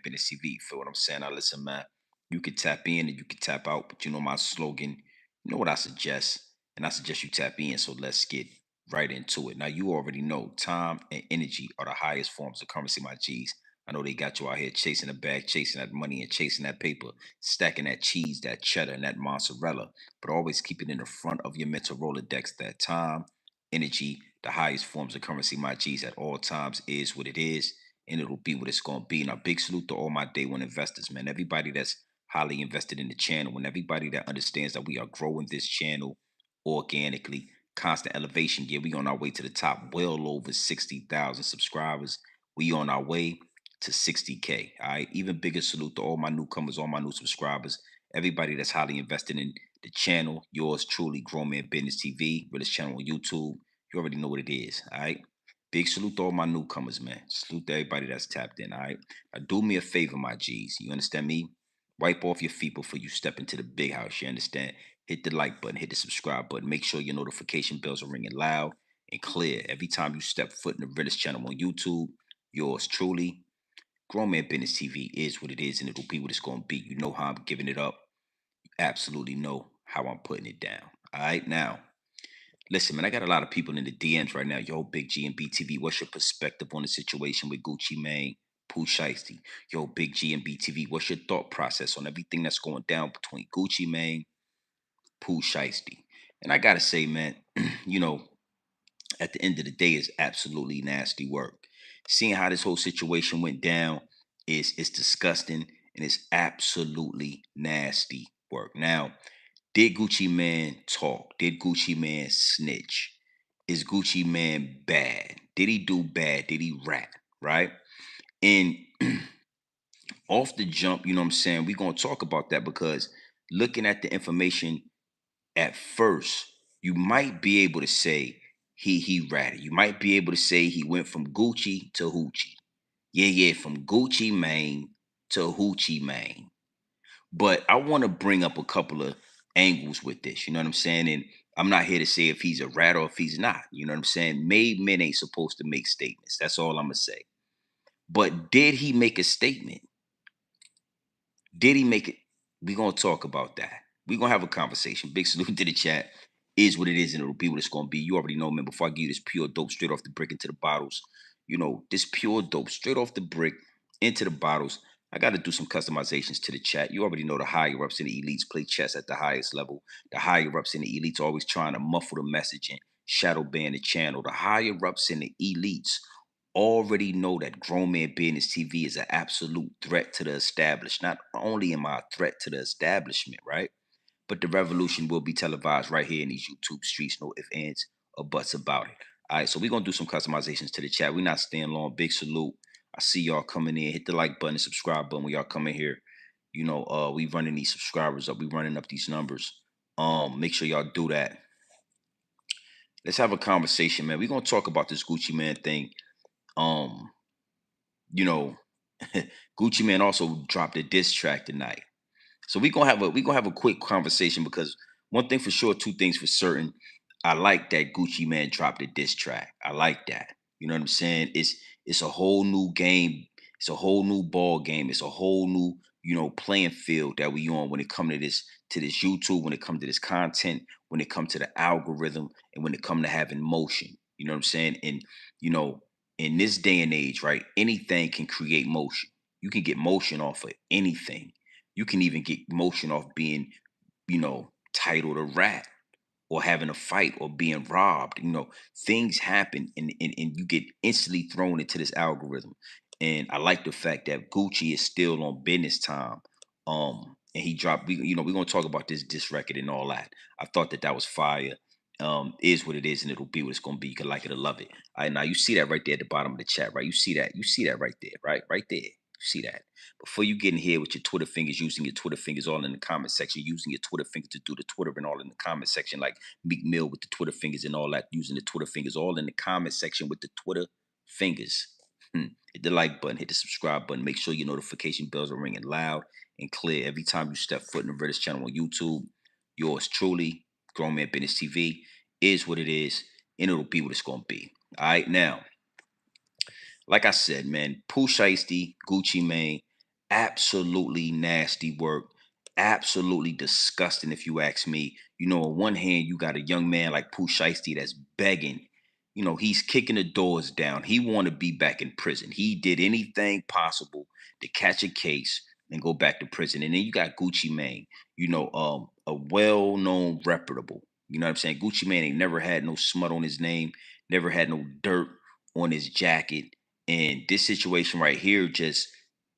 Business TV. Feel what I'm saying? Now listen, man. You can tap in and you can tap out, but you know my slogan. You know what I suggest, and I suggest you tap in. So let's get right into it. Now you already know time and energy are the highest forms of currency, my G's. I know they got you out here chasing the bag, chasing that money, and chasing that paper, stacking that cheese, that cheddar, and that mozzarella. But always keep it in the front of your mental Rolodex that time, energy, the highest forms of currency, my G's, at all times is what it is, and it'll be what it's going to be. Now, big salute to all my day one investors, man. Everybody that's highly invested in the channel, and everybody that understands that we are growing this channel organically, constant elevation. Yeah, we on our way to the top, well over 60,000 subscribers. We on our way to 60K. All right. Even bigger salute to all my newcomers, all my new subscribers, everybody that's highly invested in the channel. Yours truly, Grown Man Business TV, realest channel on YouTube. You already know what it is. All right. Big salute to all my newcomers, man. Salute to everybody that's tapped in. All right. Now, do me a favor, my G's. You understand me? Wipe off your feet before you step into the big house. You understand? Hit the like button, hit the subscribe button. Make sure your notification bells are ringing loud and clear every time you step foot in the realest channel on YouTube. Yours truly, Grown Man Business TV, is what it is, and it'll be what it's going to be. You know how I'm giving it up. You absolutely know how I'm putting it down. All right. Now, listen, man, I got a lot of people in the DMs right now. Yo, Big G and BTV, what's your perspective on the situation with Gucci Mane, Pooh Shiesty? Yo, Big G and BTV, what's your thought process on everything that's going down between Gucci Mane, Pooh Shiesty? And I gotta say, man, you know, at the end of the day, it's absolutely nasty work. Seeing how this whole situation went down is disgusting and it's absolutely nasty work. Now, did Gucci Man talk? Did Gucci Man snitch? Is Gucci Man bad? Did he do bad? Did he rat? Right? And off the jump, you know what I'm saying? We're going to talk about that because looking at the information at first, you might be able to say he ratted. You might be able to say he went from Gucci to Hoochie. Yeah, from Gucci Mane to Hoochie Mane. But I want to bring up a couple of angles with this. You know what I'm saying? And I'm not here to say if he's a rat or if he's not. You know what I'm saying? Made men ain't supposed to make statements. That's all I'm gonna say. But did he make a statement? Did he make it? We're gonna talk about that. We're gonna have a conversation. Big salute to the chat. Is what it is, and it'll be what it's gonna be. You already know, man. Before I give you this pure dope straight off the brick into the bottles, you know, this pure dope straight off the brick into the bottles. I got to do some customizations to the chat. You already know the higher ups and the elites play chess at the highest level. The higher ups and the elites are always trying to muffle the message and shadow ban the channel. The higher ups and the elites already know that Grown Man Business TV is an absolute threat to the established. Not only am I a threat to the establishment, right? But the revolution will be televised right here in these YouTube streets. No ifs, ands, or buts about it. All right, so we're gonna do some customizations to the chat. We're not staying long. Big salute. I see y'all coming in. Hit the like button, subscribe button when y'all come in here. You know, we running these subscribers up. We running up these numbers. Make sure y'all do that. Let's have a conversation, man. We're gonna talk about this Gucci Man thing. Um, you know, Gucci Man also dropped a diss track tonight. So we gonna have a quick conversation because one thing for sure, two things for certain. I like that Gucci Man dropped a diss track. I like that. You know what I'm saying? It's a whole new game. It's a whole new ball game. It's a whole new, playing field that we on when it come to this YouTube, when it comes to this content, when it comes to the algorithm, and when it come to having motion. You know what I'm saying? And you know, in this day and age, right, anything can create motion. You can get motion off of anything. You can even get motion off being, titled a rat or having a fight or being robbed. Things happen and you get instantly thrown into this algorithm. And I like the fact that Gucci is still on business time. And he dropped, we're gonna talk about this record and all that. I thought that was fire. Is what it is, and it'll be what it's gonna be. You can like it or love it. All right, now you see that right there at the bottom of the chat, right? You see that right there, right there. You see that. Before you get in here with your Twitter fingers, using your Twitter fingers all in the comment section, using your Twitter fingers to do the Twitter and all in the comment section, like Meek Mill with the Twitter fingers and all that, using the Twitter fingers all in the comment section with the Twitter fingers. Hit the like button, hit the subscribe button. Make sure your notification bells are ringing loud and clear every time you step foot in the Redis channel on YouTube. Yours truly, Grown Man Business TV, is what it is, and it'll be what it's gonna be. All right, now, like I said, man, Pooh Shiesty, Gucci Mane, Absolutely nasty work. Absolutely disgusting, if you ask me. On one hand, you got a young man like Pooh Shiesty that's begging. He's kicking the doors down. He want to be back in prison. He did anything possible to catch a case and go back to prison. And then you got Gucci Mane, a well-known reputable. You know what I'm saying? Gucci Mane ain't never had no smut on his name, never had no dirt on his jacket. And this situation right here just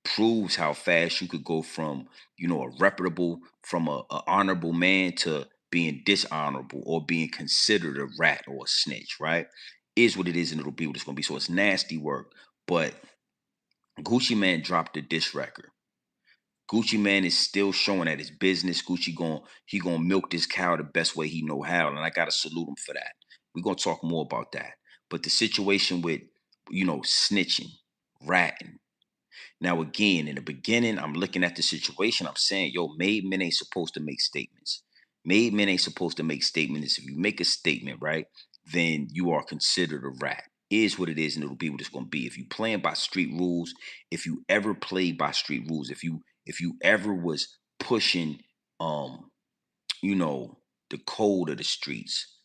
proves how fast you could go from a reputable, from a honorable man to being dishonorable or being considered a rat or a snitch, right? Is what it is, and it'll be what it's gonna be. So it's nasty work. But Gucci Man dropped the diss record. Gucci Man is still showing at his business. He gonna milk this cow the best way he know how, and I gotta salute him for that. We're gonna talk more about that. But the situation with snitching, ratting. Now, again, in the beginning, I'm looking at the situation. I'm saying, yo, made men ain't supposed to make statements. Made men ain't supposed to make statements. If you make a statement, right, then you are considered a rat. Is what it is, and it'll be what it's gonna be. If you playing by street rules, if you ever played by street rules, if you ever was pushing you know, the code of the streets,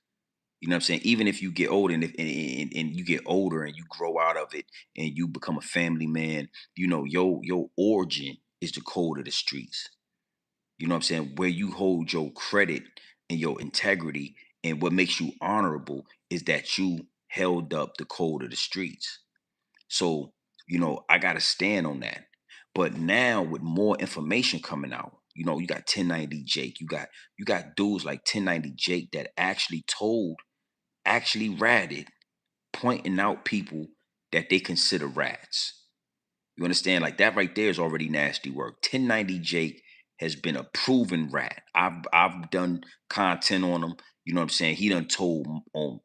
you know what I'm saying? Even if you get older and you get older and you grow out of it and you become a family man, your origin is the code of the streets. You know what I'm saying? Where you hold your credit and your integrity, and what makes you honorable is that you held up the code of the streets. So, I gotta stand on that. But now with more information coming out, you got 1090 Jake, you got dudes like 1090 Jake that actually ratted, pointing out people that they consider rats. You understand? Like that right there is already nasty work. 1090 Jake has been a proven rat. I've done content on him. You know what I'm saying? He done told on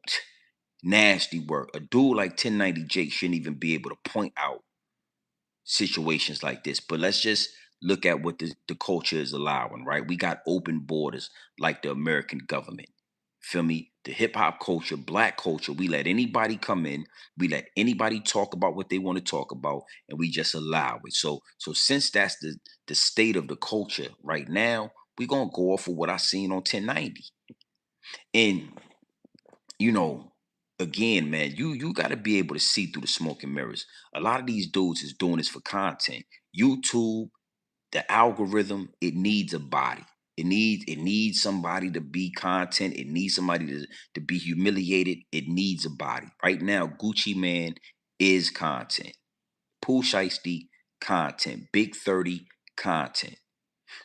nasty work. A dude like 1090 Jake shouldn't even be able to point out situations like this. But let's just look at what the culture is allowing, right? We got open borders like the American government. Feel me? The hip hop culture, black culture, we let anybody come in, we let anybody talk about what they want to talk about, and we just allow it. So since that's the state of the culture right now, we're gonna go off of what I seen on 1090. And you know, again, man, you got to be able to see through the smoke and mirrors. A lot of these dudes is doing this for content. YouTube, the algorithm, it needs a body. It needs somebody to be content. It needs somebody to be humiliated. It needs a body. Right now, Gucci Man is content. Pooh Shiesty, content. Big 30, content.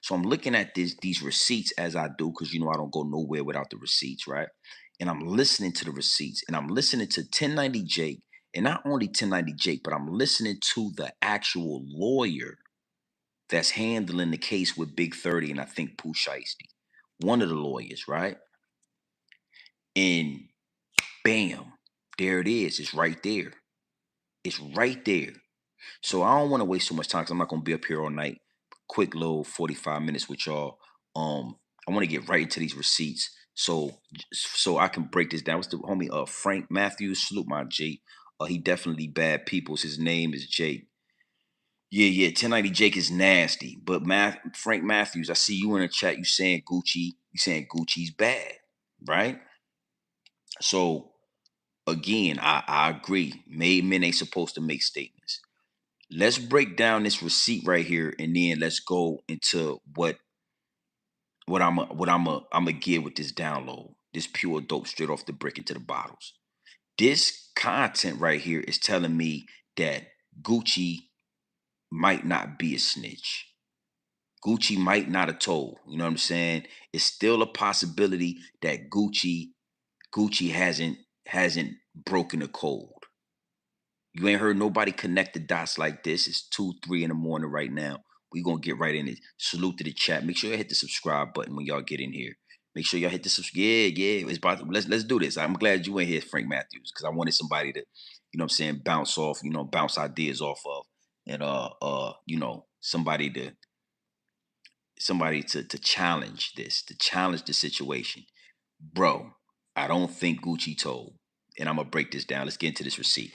So I'm looking at these receipts as I do, because I don't go nowhere without the receipts, right? And I'm listening to the receipts, and I'm listening to 1090 Jake, and not only 1090 Jake, but I'm listening to the actual lawyer that's handling the case with Big 30, and I think Pooh Shiesty, one of the lawyers, right? And bam, there it is. It's right there. It's right there. So I don't want to waste too much time because I'm not gonna be up here all night. Quick little 45 minutes with y'all. I want to get right into these receipts so I can break this down. What's the homie Frank Matthews? Salute my G. He definitely bad peoples. His name is Jake. Yeah. 1090 Jake is nasty. But Frank Matthews, I see you in the chat. You saying Gucci's bad, right? So again, I agree. Made men ain't supposed to make statements. Let's break down this receipt right here, and then let's go into what I'm a give with this download. This pure dope straight off the brick into the bottles. This content right here is telling me that Gucci might not be a snitch. Gucci might not have told. You know what I'm saying? It's still a possibility that Gucci hasn't broken the code. You ain't heard nobody connect the dots like this. It's 2, 3 in the morning right now. We gonna get right in it. Salute to the chat. Make sure you hit the subscribe button when y'all get in here. Make sure y'all hit the subscribe. Yeah. It's about let's do this. I'm glad you ain't here, Frank Matthews, because I wanted somebody to, what I'm saying, bounce off, bounce ideas off of. And somebody to challenge this, to challenge the situation. Bro, I don't think Gucci told. And I'm gonna break this down. Let's get into this receipt.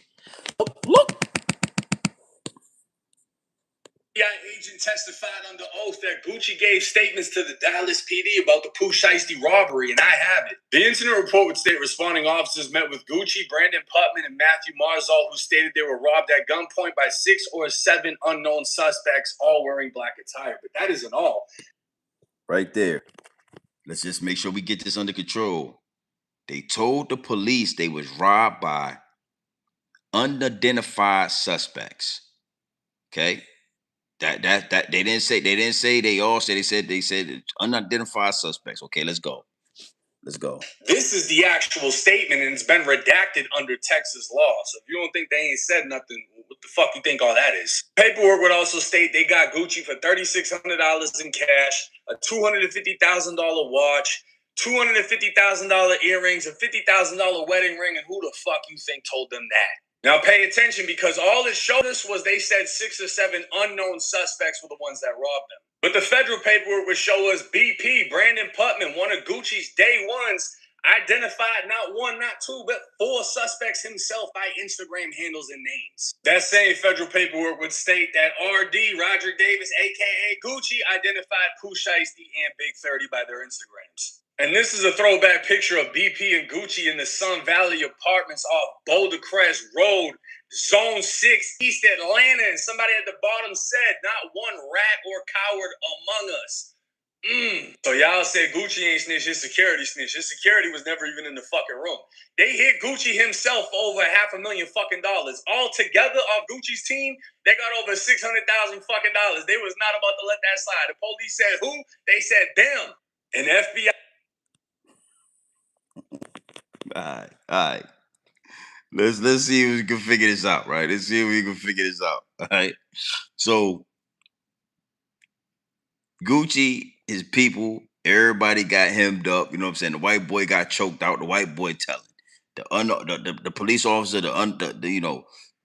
Look. agent testified under oath that Gucci gave statements to the Dallas PD about the Pooh Shiesty robbery, and I have it. The incident report would state responding officers met with Gucci, Brandon Putman, and Matthew Marzal, who stated they were robbed at gunpoint by 6 or 7 unknown suspects, all wearing black attire. But that isn't all. Right there. Let's just make sure we get this under control. They told the police they was robbed by unidentified suspects. Okay? That they didn't say they said unidentified suspects. Okay, let's go. Let's go. This is the actual statement, and it's been redacted under Texas law. So if you don't think they ain't said nothing, what the fuck you think all that is? Paperwork would also state they got Gucci for $3,600 in cash, a $250,000 watch, $250,000 earrings, a $50,000 wedding ring, and who the fuck you think told them that? Now pay attention, because all it showed us was they said 6 or 7 unknown suspects were the ones that robbed them. But the federal paperwork would show us BP, Brandon Putman, one of Gucci's day ones, identified not 1, not 2, but 4 suspects himself by Instagram handles and names. That same federal paperwork would state that RD, Roger Davis, aka Gucci, identified Pooh Shiesty and Big 30 by their Instagrams. And this is a throwback picture of BP and Gucci in the Sun Valley Apartments off Boulder Crest Road, Zone 6, East Atlanta. And somebody at the bottom said, not one rat or coward among us. So y'all said Gucci ain't snitch, his security snitch. His security was never even in the fucking room. They hit Gucci himself over $500,000 fucking dollars. All together off Gucci's team, they got over $600,000 fucking dollars. They was not about to let that slide. The police said who? They said them. And FBI. All right. Let's see if we can figure this out, right? Let's see if we can figure this out. All right. So Gucci, his people, everybody got hemmed up. You know what I'm saying? The white boy got choked out. The white boy telling the police officer, the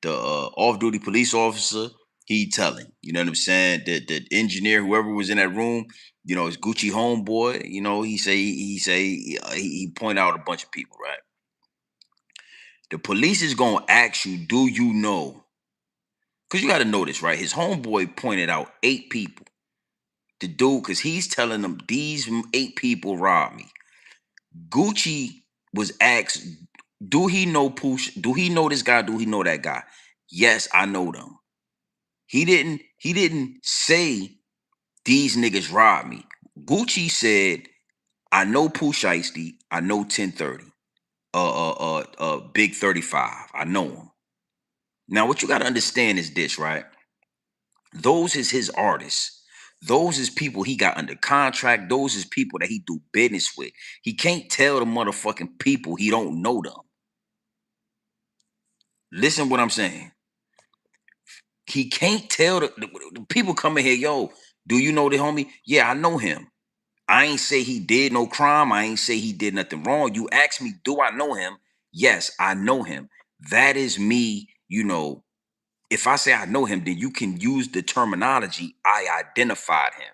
off-duty police officer, he telling. You know what I'm saying? The engineer, whoever was in that room, you know, his Gucci homeboy. You know, he point out a bunch of people, right? The police is gonna ask you, do you know? Because you got to notice, right? His homeboy pointed out 8 people. The dude, because he's telling them these 8 people robbed me. Gucci was asked, do he know Pooh? Do he know this guy? Do he know that guy? Yes, I know them. He didn't say these niggas robbed me. Gucci said, I know Pooh Shiesty, I know 1030. Big 35. I know him. Now, what you got to understand is this, right? Those is his artists. Those is people he got under contract. Those is people that he do business with. He can't tell the motherfucking people he don't know them. Listen what I'm saying. He can't tell the people coming here, yo, do you know the homie? Yeah, I know him. I ain't say he did no crime. I ain't say he did nothing wrong. You ask me, do I know him? Yes, I know him. That is me, you know. If I say I know him, then you can use the terminology, I identified him.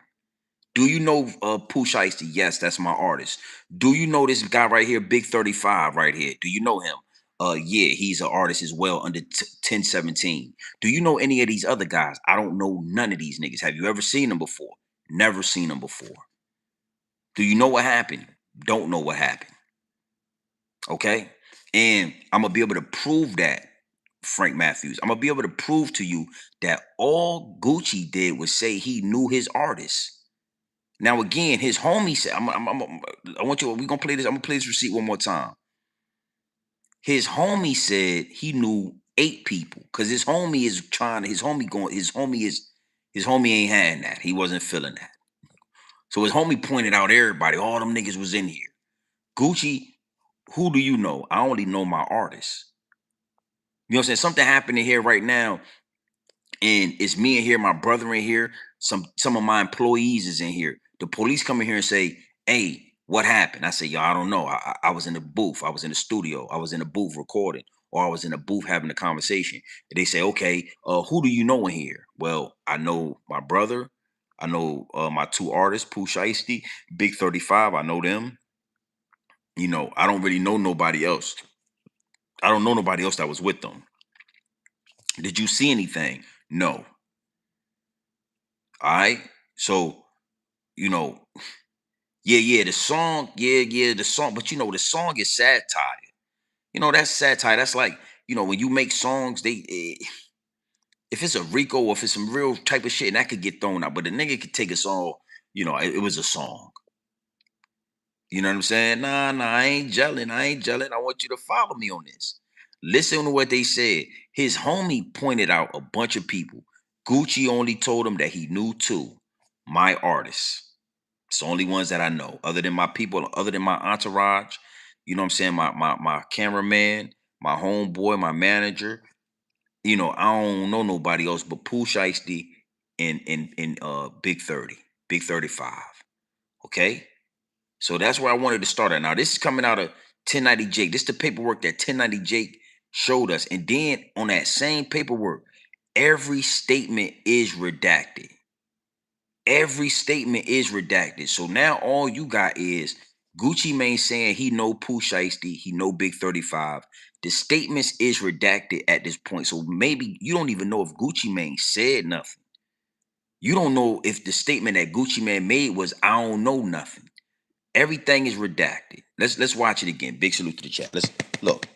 Do you know Pooh Shiesty? Yes, that's my artist. Do you know this guy right here, Big 35 right here? Do you know him? Yeah, he's an artist as well under 1017. Do you know any of these other guys? I don't know none of these niggas. Have you ever seen them before? Never seen them before. Do you know what happened? Don't know what happened. Okay? And I'm going to be able to prove that, Frank Matthews. I'm going to be able to prove to you that all Gucci did was say he knew his artist. Now, again, his homie said, I want you, we're going to play this. I'm going to play this receipt one more time. His homie said he knew 8 people because his homie is trying, his homie ain't had that. He wasn't feeling that. So his homie pointed out everybody, all them niggas was in here. Gucci, who do you know? I only know my artist. You know what I'm saying? Something happening here right now, and it's me in here, my brother in here, some of my employees is in here. The police come in here and say, hey, what happened? I say, yo, I don't know. I was in the booth. I was in the studio. I was in the booth recording, or I was in the booth having a conversation. And they say, okay, who do you know in here? Well, I know my brother. I know my 2 artists, Pooh Shiesty, Big 35. I know them. You know, I don't really know nobody else. I don't know nobody else that was with them. Did you see anything? No. All right. So, you know, yeah, the song, the song, but the song is satire. That's satire. That's like, when you make songs, if it's a Rico or if it's some real type of shit, and that could get thrown out. But the nigga could take a song, it was a song. You know what I'm saying? Nah, I ain't gelling. I want you to follow me on this. Listen to what they said. His homie pointed out a bunch of people. Gucci only told him that he knew two. My artists. It's the only ones that I know. Other than my people, other than my entourage, you know what I'm saying? My cameraman, my homeboy, my manager. I don't know nobody else but Pooh Shiesty and Big 30, Big 35. Okay? So that's where I wanted to start at. Now, this is coming out of 1090 Jake. This is the paperwork that 1090 Jake showed us. And then on that same paperwork, every statement is redacted. Every statement is redacted. So now all you got is Gucci Mane saying he know Pooh Shiesty, he know Big 35. The statements is redacted at this point. So maybe you don't even know if Gucci Mane said nothing. You don't know if the statement that Gucci Mane made was I don't know nothing. Everything is redacted. Let's watch it again. Big salute to the chat. Let's look.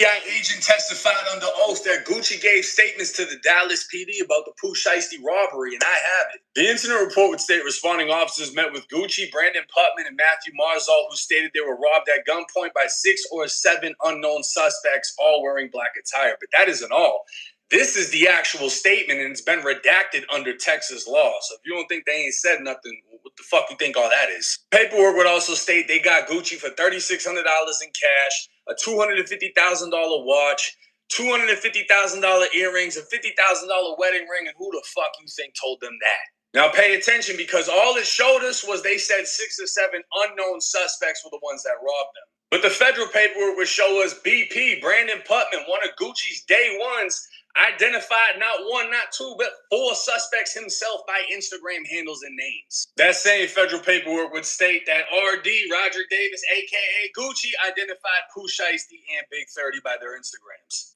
Young agent testified under oath that Gucci gave statements to the Dallas PD about the Pooh Shiesty robbery, and I have it. The incident report would state responding officers met with Gucci, Brandon Putman, and Matthew Marzal, who stated they were robbed at gunpoint by 6 or 7 unknown suspects, all wearing black attire. But that isn't all. This is the actual statement, and it's been redacted under Texas law. So if you don't think they ain't said nothing, what the fuck you think all that is? Paperwork would also state they got Gucci for $3,600 in cash, a $250,000 watch, $250,000 earrings, a $50,000 wedding ring, and who the fuck you think told them that? Now pay attention, because all it showed us was they said 6 or 7 unknown suspects were the ones that robbed them. But the federal paperwork would show us BP, Brandon Putman, one of Gucci's day ones, identified not 1, not 2, but 4 suspects himself by Instagram handles and names. That same federal paperwork would state that RD, Roger Davis, aka Gucci, identified Pooh Shiesty and Big 30 by their Instagrams.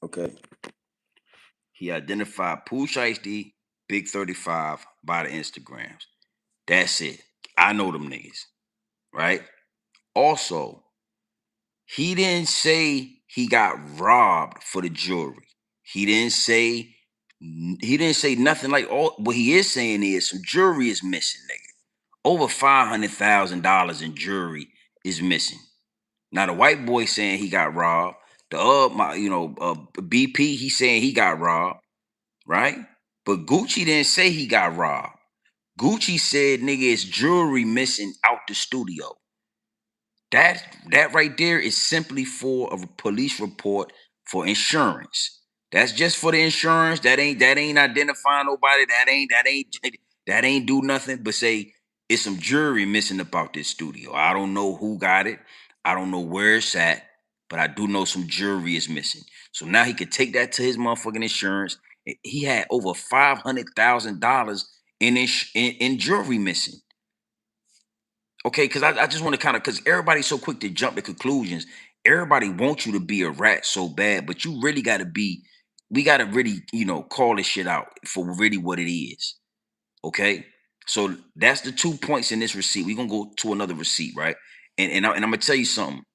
Okay. He identified Pooh Shiesty, Big 35 by the Instagrams. That's it. I know them niggas. Right? Also, he didn't say he got robbed for the jewelry. He didn't say nothing like all. What he is saying is some jewelry is missing, nigga. Over $500,000 in jewelry is missing. Now the white boy saying he got robbed. The BP, he saying he got robbed, right? But Gucci didn't say he got robbed. Gucci said, nigga, it's jewelry missing out the studio. That right there is simply for a police report for insurance. That's just for the insurance. That ain't identifying nobody. That ain't do nothing but say it's some jewelry missing about this studio. I don't know who got it. I don't know where it's at, but I do know some jewelry is missing. So now he could take that to his motherfucking insurance. He had over $500,000 in jewelry missing. Okay, because I just want to kind of, because everybody's so quick to jump to conclusions. Everybody wants you to be a rat so bad, but you really got to be, we got to really, call this shit out for really what it is. Okay? So that's the 2 points in this receipt. We're going to go to another receipt, right? And I'm going to tell you something.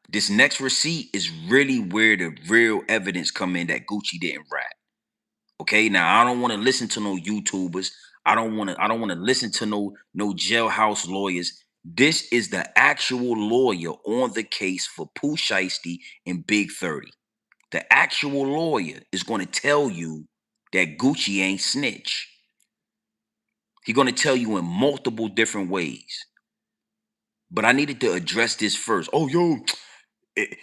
This next receipt is really where the real evidence come in that Gucci didn't rat. Okay, now I don't want to listen to no YouTubers. I don't want to listen to no jailhouse lawyers. This is the actual lawyer on the case for Pooh Shiesty and Big 30. The actual lawyer is going to tell you that Gucci ain't snitch. He's going to tell you in multiple different ways. But I needed to address this first. Oh, yo,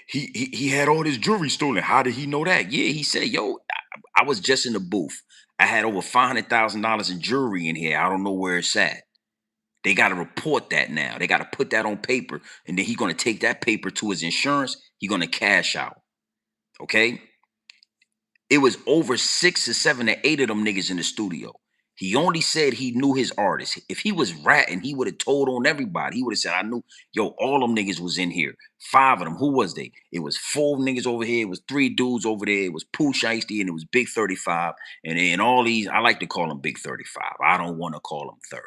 he had all his jewelry stolen. How did he know that? Yeah, he said, yo, I was just in the booth. I had over $500,000 in jewelry in here. I don't know where it's at. They got to report that now. They got to put that on paper. And then he's going to take that paper to his insurance. He's going to cash out. Okay? It was over 6 or 7 or 8 of them niggas in the studio. He only said he knew his artist. If he was ratting, he would have told on everybody. He would have said, I knew, yo, all them niggas was in here. 5 of them. Who was they? It was 4 niggas over here. It was 3 dudes over there. It was Pooh, Shiesty, and it was Big 35. And then all these, I like to call them Big 35. I don't want to call them 30.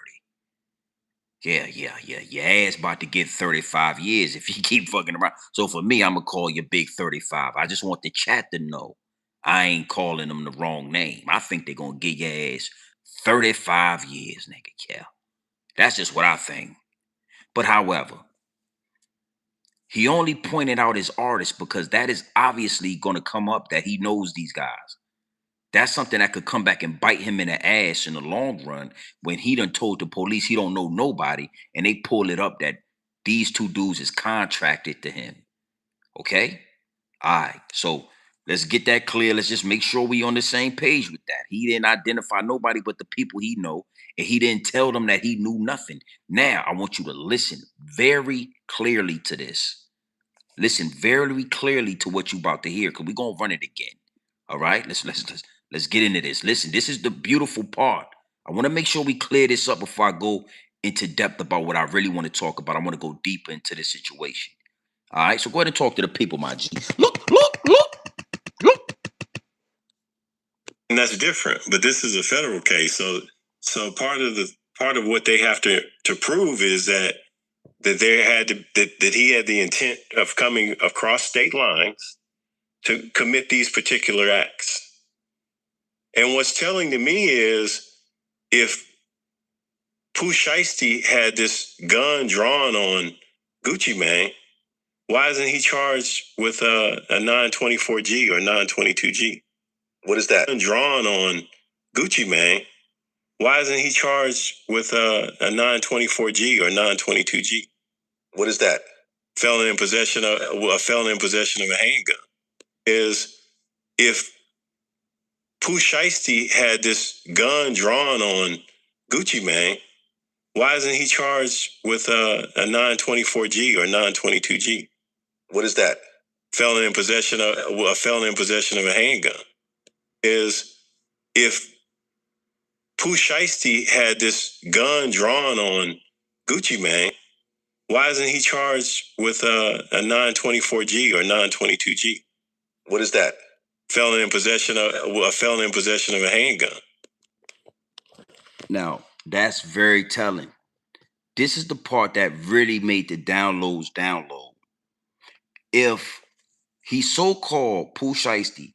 Yeah. Your ass about to get 35 years if you keep fucking around. So for me, I'm going to call you Big 35. I just want the chat to know I ain't calling them the wrong name. I think they're going to get your ass 35 years, nigga. Yeah. That's just what I think. But however, he only pointed out his artist because that is obviously going to come up that he knows these guys. That's something that could come back and bite him in the ass in the long run when he done told the police he don't know nobody and they pull it up that these 2 dudes is contracted to him. Okay? All right. So let's get that clear. Let's just make sure we on the same page with that. He didn't identify nobody but the people he know, and he didn't tell them that he knew nothing. Now, I want you to listen very clearly to this. Listen very clearly to what you about to hear, because we're gonna run it again. All right, let's get into this. Listen, this is the beautiful part. I want to make sure we clear this up before I go into depth about what I really want to talk about. I want to go deeper into this situation. All right, so go ahead and talk to the people, my G. Look. And that's different, but this is a federal case. So part of what they have to prove is that they had to that he had the intent of coming across state lines to commit these particular acts. And what's telling to me is if Pooh Shiesty had this gun drawn on Gucci Mane, why isn't he charged with a 924G or 922G? What is that? Drawn on Gucci Mane, why isn't he charged with a 924G or 922G? What is that? A felon in possession of a handgun. Is if Pooh Shiesty had this gun drawn on Gucci Mane, why isn't he charged with a 924G or 922G? What is that? A felon in possession of a handgun. Is if Pooh Shiesty had this gun drawn on Gucci Mane, why isn't he charged with a 924G or 922G? What is that? A felon in possession of a handgun. Now, that's very telling. This is the part that really made the downloads download. If he so-called Pooh Shiesty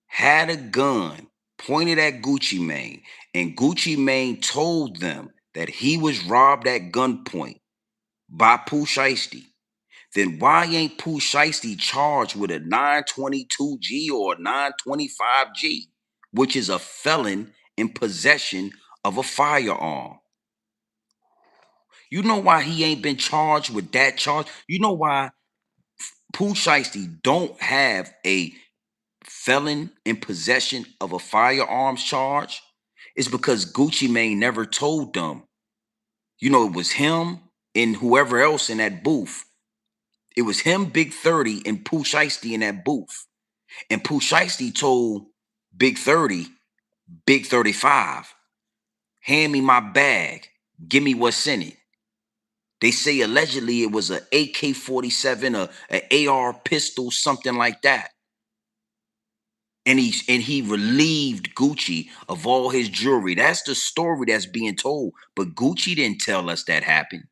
had a gun pointed at Gucci Mane, and Gucci Mane told them that he was robbed at gunpoint by Pooh Shiesty, then why ain't Pooh Shiesty charged with a 922G or a 925G, which is a felon in possession of a firearm? You know why he ain't been charged with that charge? You know why Pooh Shiesty don't have a felon in possession of a firearms charge? It's because Gucci Mane never told them. You know, it was him and whoever else in that booth. It was him, Big 30, and Pooh Shiesty in that booth. And Pooh Shiesty told Big 30, Big 35, hand me my bag. Give me what's in it. They say allegedly it was an AK-47, an AR pistol, something like that. And he relieved Gucci of all his jewelry. That's the story that's being told. But Gucci didn't tell us that happened.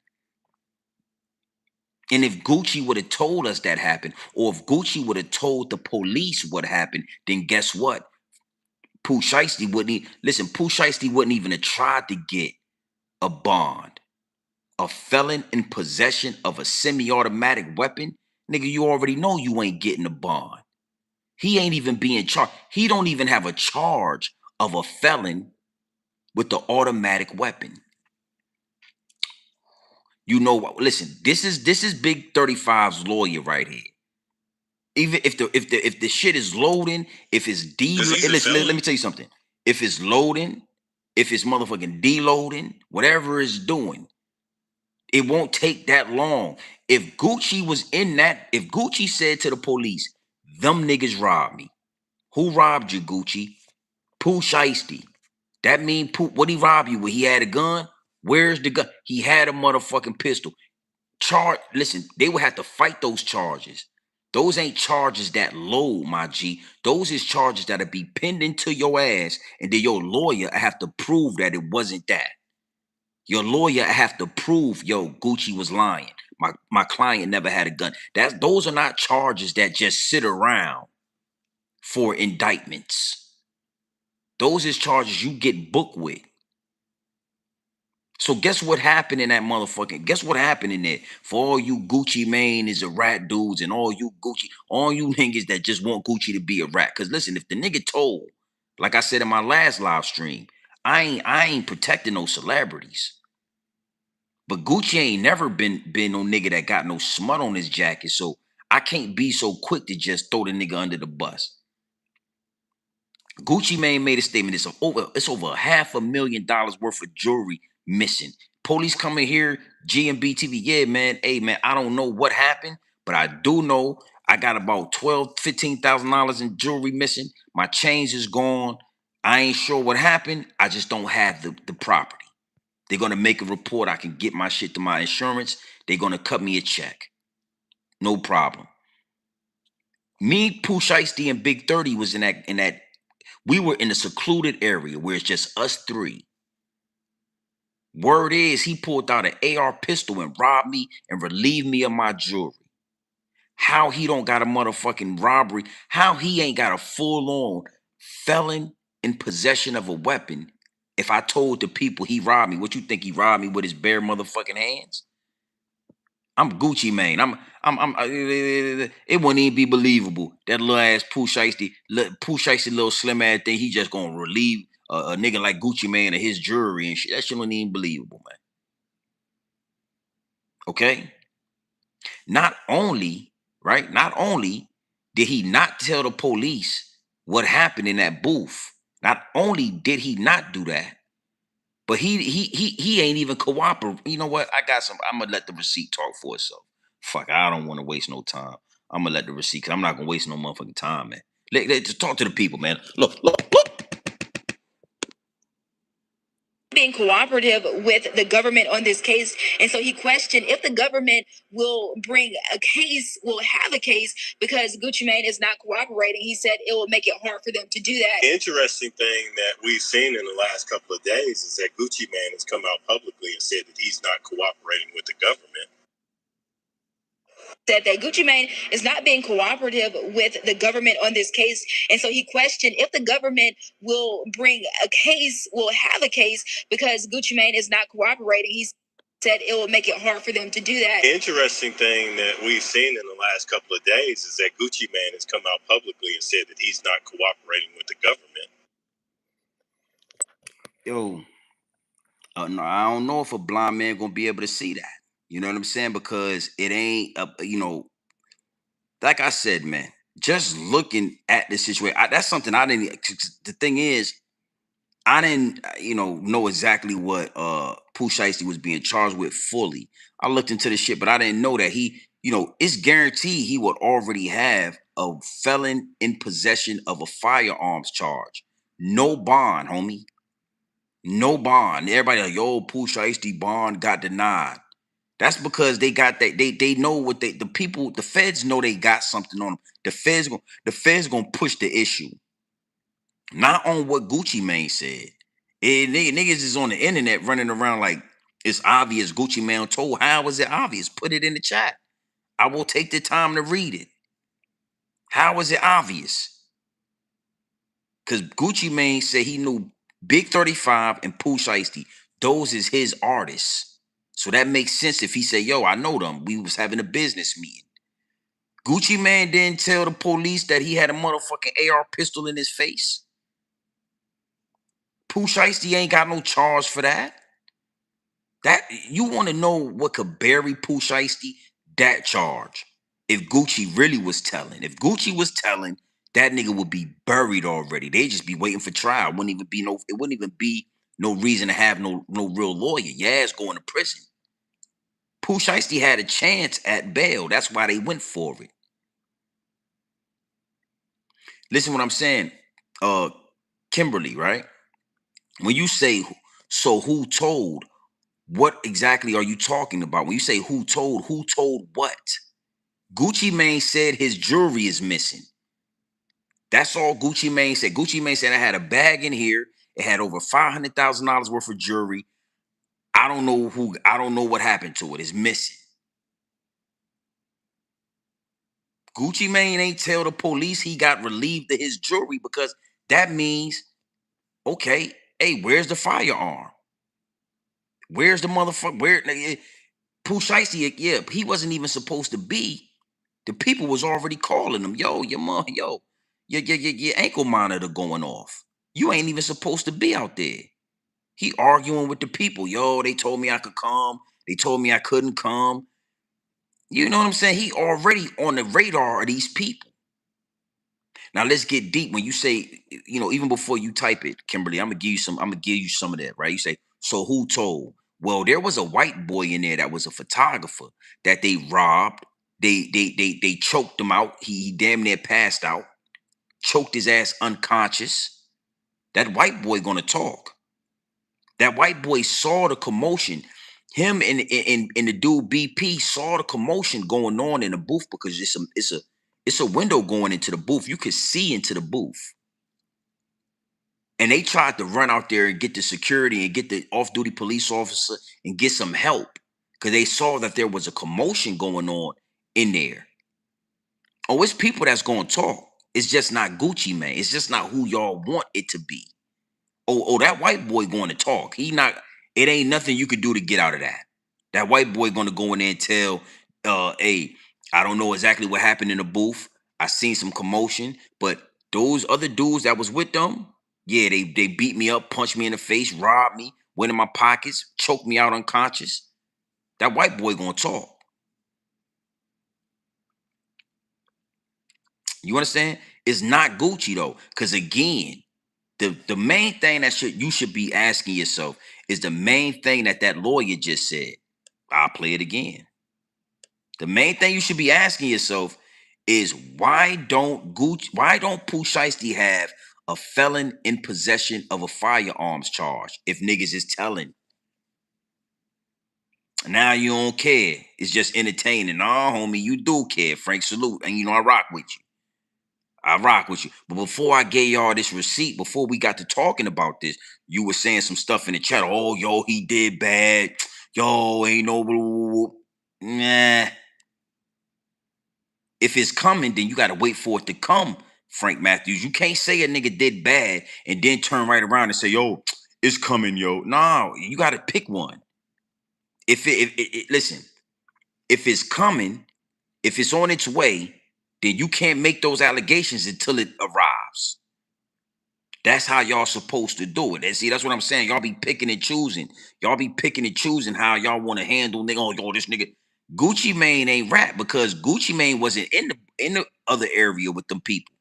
And if Gucci would have told us that happened, or if Gucci would have told the police what happened, then guess what? Pooh Shiesty Pooh Shiesty wouldn't even have tried to get a bond. A felon in possession of a semi-automatic weapon, nigga, you already know you ain't getting a bond. He ain't even being charged. He don't even have a charge of a felon with the automatic weapon. You know what? Listen, this is Big 35's lawyer right here. Even if the shit is loading, if it's let me tell you something. If it's loading, if it's motherfucking deloading, whatever it's doing, it won't take that long. If Gucci was in that, if Gucci said to the police, them niggas robbed me. Who robbed you, Gucci? Pooh Shiesty. That mean Pooh, what he rob you with? He had a gun? Where's the gun? He had a motherfucking pistol. Listen, they would have to fight those charges. Those ain't charges that low, my G. Those is charges that'll be pending to your ass, and then your lawyer have to prove that it wasn't that. Your lawyer have to prove, yo, Gucci was lying. My client never had a gun. Those are not charges that just sit around for indictments. Those is charges you get booked with. So guess what happened in that motherfucking, guess what happened in there? For all you Gucci Mane is a rat dudes and all you niggas that just want Gucci to be a rat. Cause listen, if the nigga told, like I said in my last live stream, I ain't protecting no celebrities. But Gucci ain't never been no nigga that got no smut on his jacket. So I can't be so quick to just throw the nigga under the bus. Gucci Mane made a statement. It's over $500,000 worth of jewelry missing. Police coming here, GMB TV. Yeah, man. Hey, man, I don't know what happened, but I do know I got about $15,000 in jewelry missing. My chains is gone. I ain't sure what happened. I just don't have the property. They're gonna make a report. I can get my shit to my insurance. They're gonna cut me a check. No problem. Me, Pooh Shiesty, and Big 30 was in that. We were in a secluded area where it's just us three. Word is he pulled out an AR pistol and robbed me and relieved me of my jewelry. How he don't got a motherfucking robbery? How he ain't got a full-on felon in possession of a weapon? If I told the people he robbed me, what you think he robbed me with his bare motherfucking hands? I'm Gucci Mane. It wouldn't even be believable. That little ass Pooh Shiesty, little slim ass thing, he just gonna relieve a nigga like Gucci Mane of his jewelry and shit. That shit wasn't even believable, man. Okay? Not only, right? Not only did he not tell the police what happened in that booth, not only did he not do that, but he ain't even cooperate. You know what? I'm gonna let the receipt talk for itself. Fuck, I don't want to waste no time. I'm gonna let the receipt, cause I'm not gonna waste no motherfucking time, man. Just talk to the people, man. Look. Being cooperative with the government on this case. And so he questioned if the government will have a case because Gucci Mane is not cooperating. He said it will make it hard for them to do that. The interesting thing that we've seen in the last couple of days is that Gucci Mane has come out publicly and said that he's not cooperating with the government. Said that Gucci Mane is not being cooperative with the government on this case. And so he questioned if the government will have a case because Gucci Mane is not cooperating. He said it will make it hard for them to do that. The interesting thing that we've seen in the last couple of days is that Gucci Mane has come out publicly and said that he's not cooperating with the government. Yo, no, I don't know if a blind man gonna be able to see that. You know what I'm saying? Because it ain't, like I said, man, just looking at the situation, that's something I didn't. The thing is, I didn't, know exactly what Pooh Shiesty was being charged with fully. I looked into the shit, but I didn't know that he, it's guaranteed he would already have a felon in possession of a firearms charge. No bond, homie. No bond. Everybody like, yo, Pooh Shiesty bond got denied. That's because they got that. They know what the feds know they got something on them. The feds gonna push the issue. Not on what Gucci Mane said. Niggas is on the internet running around like it's obvious Gucci Mane told. How is it obvious? Put it in the chat. I will take the time to read it. How is it obvious? Because Gucci Mane said he knew Big 35 and Pooh Shiesty. Those is his artists. So that makes sense if he said, yo, I know them. We was having a business meeting. Gucci Mane didn't tell the police that he had a motherfucking AR pistol in his face. Pooh Shiesty ain't got no charge for that. That you want to know what could bury Pooh Shiesty? That charge. If Gucci really was telling. If Gucci was telling, that nigga would be buried already. They just be waiting for trial. It wouldn't even be no reason to have no real lawyer. Your ass going to prison. Pooh Shiesty had a chance at bail. That's why they went for it. Listen what I'm saying. Kimberly, right? When you say, so who told, what exactly are you talking about? When you say who told what? Gucci Mane said his jewelry is missing. That's all Gucci Mane said. Gucci Mane said I had a bag in here. It had over $500,000 worth of jewelry. I don't know what happened to it. It's missing. Gucci Mane ain't tell the police he got relieved of his jewelry because that means, okay, hey, where's the firearm? Where's the motherfucker? Pooh Shiesty, yeah, he wasn't even supposed to be. The people was already calling him, yo, your mom, yo, your ankle monitor going off. You ain't even supposed to be out there. He arguing with the people, yo, they told me I could come. They told me I couldn't come. You know what I'm saying? He already on the radar of these people. Now let's get deep. When you say, even before you type it, Kimberly, I'm gonna give you some of that, right? You say, so who told? Well, there was a white boy in there that was a photographer that they robbed. They choked him out. He damn near passed out, choked his ass unconscious. That white boy gonna talk. That white boy saw the commotion. Him and the dude BP saw the commotion going on in the booth because it's a window going into the booth. You could see into the booth. And they tried to run out there and get the security and get the off-duty police officer and get some help because they saw that there was a commotion going on in there. Oh, it's people that's going to talk. It's just not Gucci Mane. It's just not who y'all want it to be. Oh, that white boy going to talk. It ain't nothing you could do to get out of that. That white boy going to go in there and tell, hey, I don't know exactly what happened in the booth. I seen some commotion, but those other dudes that was with them, yeah, they beat me up, punched me in the face, robbed me, went in my pockets, choked me out unconscious. That white boy going to talk. You understand? It's not Gucci though, because again, the main thing that you should be asking yourself is the main thing that lawyer just said. I'll play it again. The main thing you should be asking yourself is why don't Pooh Shiesty have a felon in possession of a firearms charge if niggas is telling? Now you don't care. It's just entertaining. Nah, homie, you do care. Frank, salute. And I rock with you. I rock with you. But before I gave y'all this receipt, before we got to talking about this, you were saying some stuff in the chat. Oh, yo, he did bad. Yo, ain't no blah, blah, blah. Nah. If it's coming, then you got to wait for it to come, Frank Matthews. You can't say a nigga did bad and then turn right around and say, yo, it's coming, yo. No, you got to pick one. Listen, if it's coming, if it's on its way, then you can't make those allegations until it arrives. That's how y'all supposed to do it. And see, that's what I'm saying. Y'all be picking and choosing. Y'all be picking and choosing how y'all want to handle nigga. Oh, yo, this nigga. Gucci Mane ain't rap because Gucci Mane wasn't in the other area with them people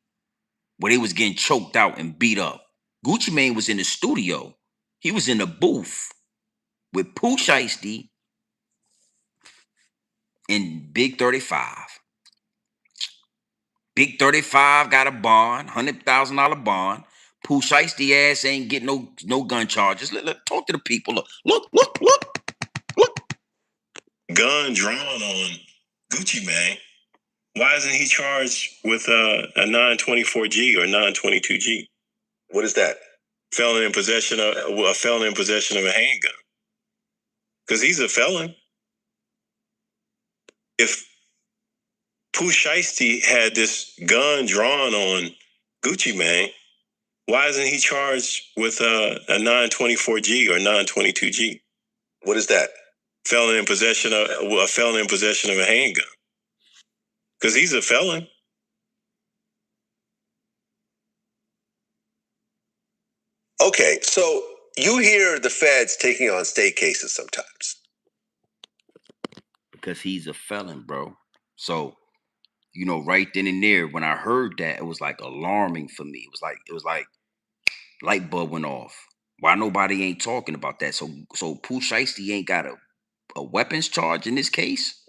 where they was getting choked out and beat up. Gucci Mane was in the studio. He was in the booth with Pooh Shiesty and Big 35. Big 35 got a bond, $100,000 bond. Pooh Shiesty ass ain't getting no gun charges. Talk to the people. Look. Gun drawn on Gucci Mane. Why isn't he charged with a 924G or 922G? What is that? Felon in possession of a handgun. Because he's a felon. If Pooh Shiesty had this gun drawn on Gucci Mane, why isn't he charged with a 924G or 922G? What is that? Felon in possession of a handgun. Because he's a felon. Okay, so you hear the feds taking on state cases sometimes. Because he's a felon, bro. So, right then and there, when I heard that, it was like alarming for me. It was like light bulb went off. Why nobody ain't talking about that? So Pooh Shiesty ain't got a weapons charge in this case?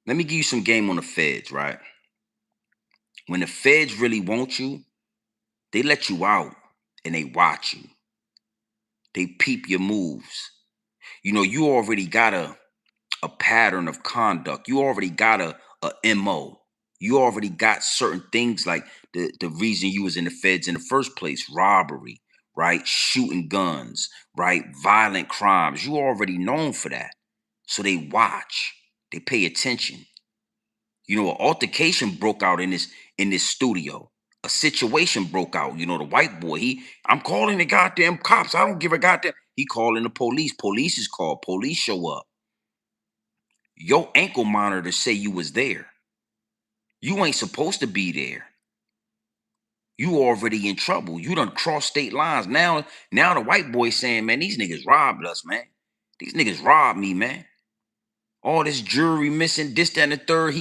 Let me give you some game on the feds, right? When the feds really want you, they let you out and they watch you. They peep your moves. You already got a pattern of conduct. You already got a MO. You already got certain things like the reason you was in the feds in the first place, robbery, right? Shooting guns, right? Violent crimes. You already known for that. So they watch. They pay attention. An altercation broke out in this studio. A situation broke out. The white boy, I'm calling the goddamn cops. I don't give a goddamn. He calling the police. Police is called. Police show up. Your ankle monitor say you was there. You ain't supposed to be there. You already in trouble. You done crossed state lines. Now the white boy saying, man, these niggas robbed us, man. These niggas robbed me, man. All this jewelry missing, this, that, and the third.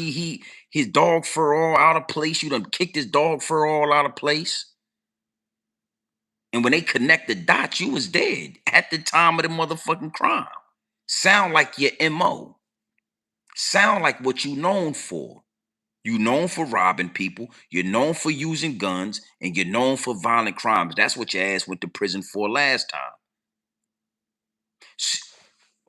His dog fur all out of place. You done kicked his dog fur all out of place. And when they connect the dots, you was dead at the time of the motherfucking crime. Sound like your MO. Sound like what you known for. You known for robbing people. You're known for using guns, and you're known for violent crimes. That's what your ass went to prison for last time.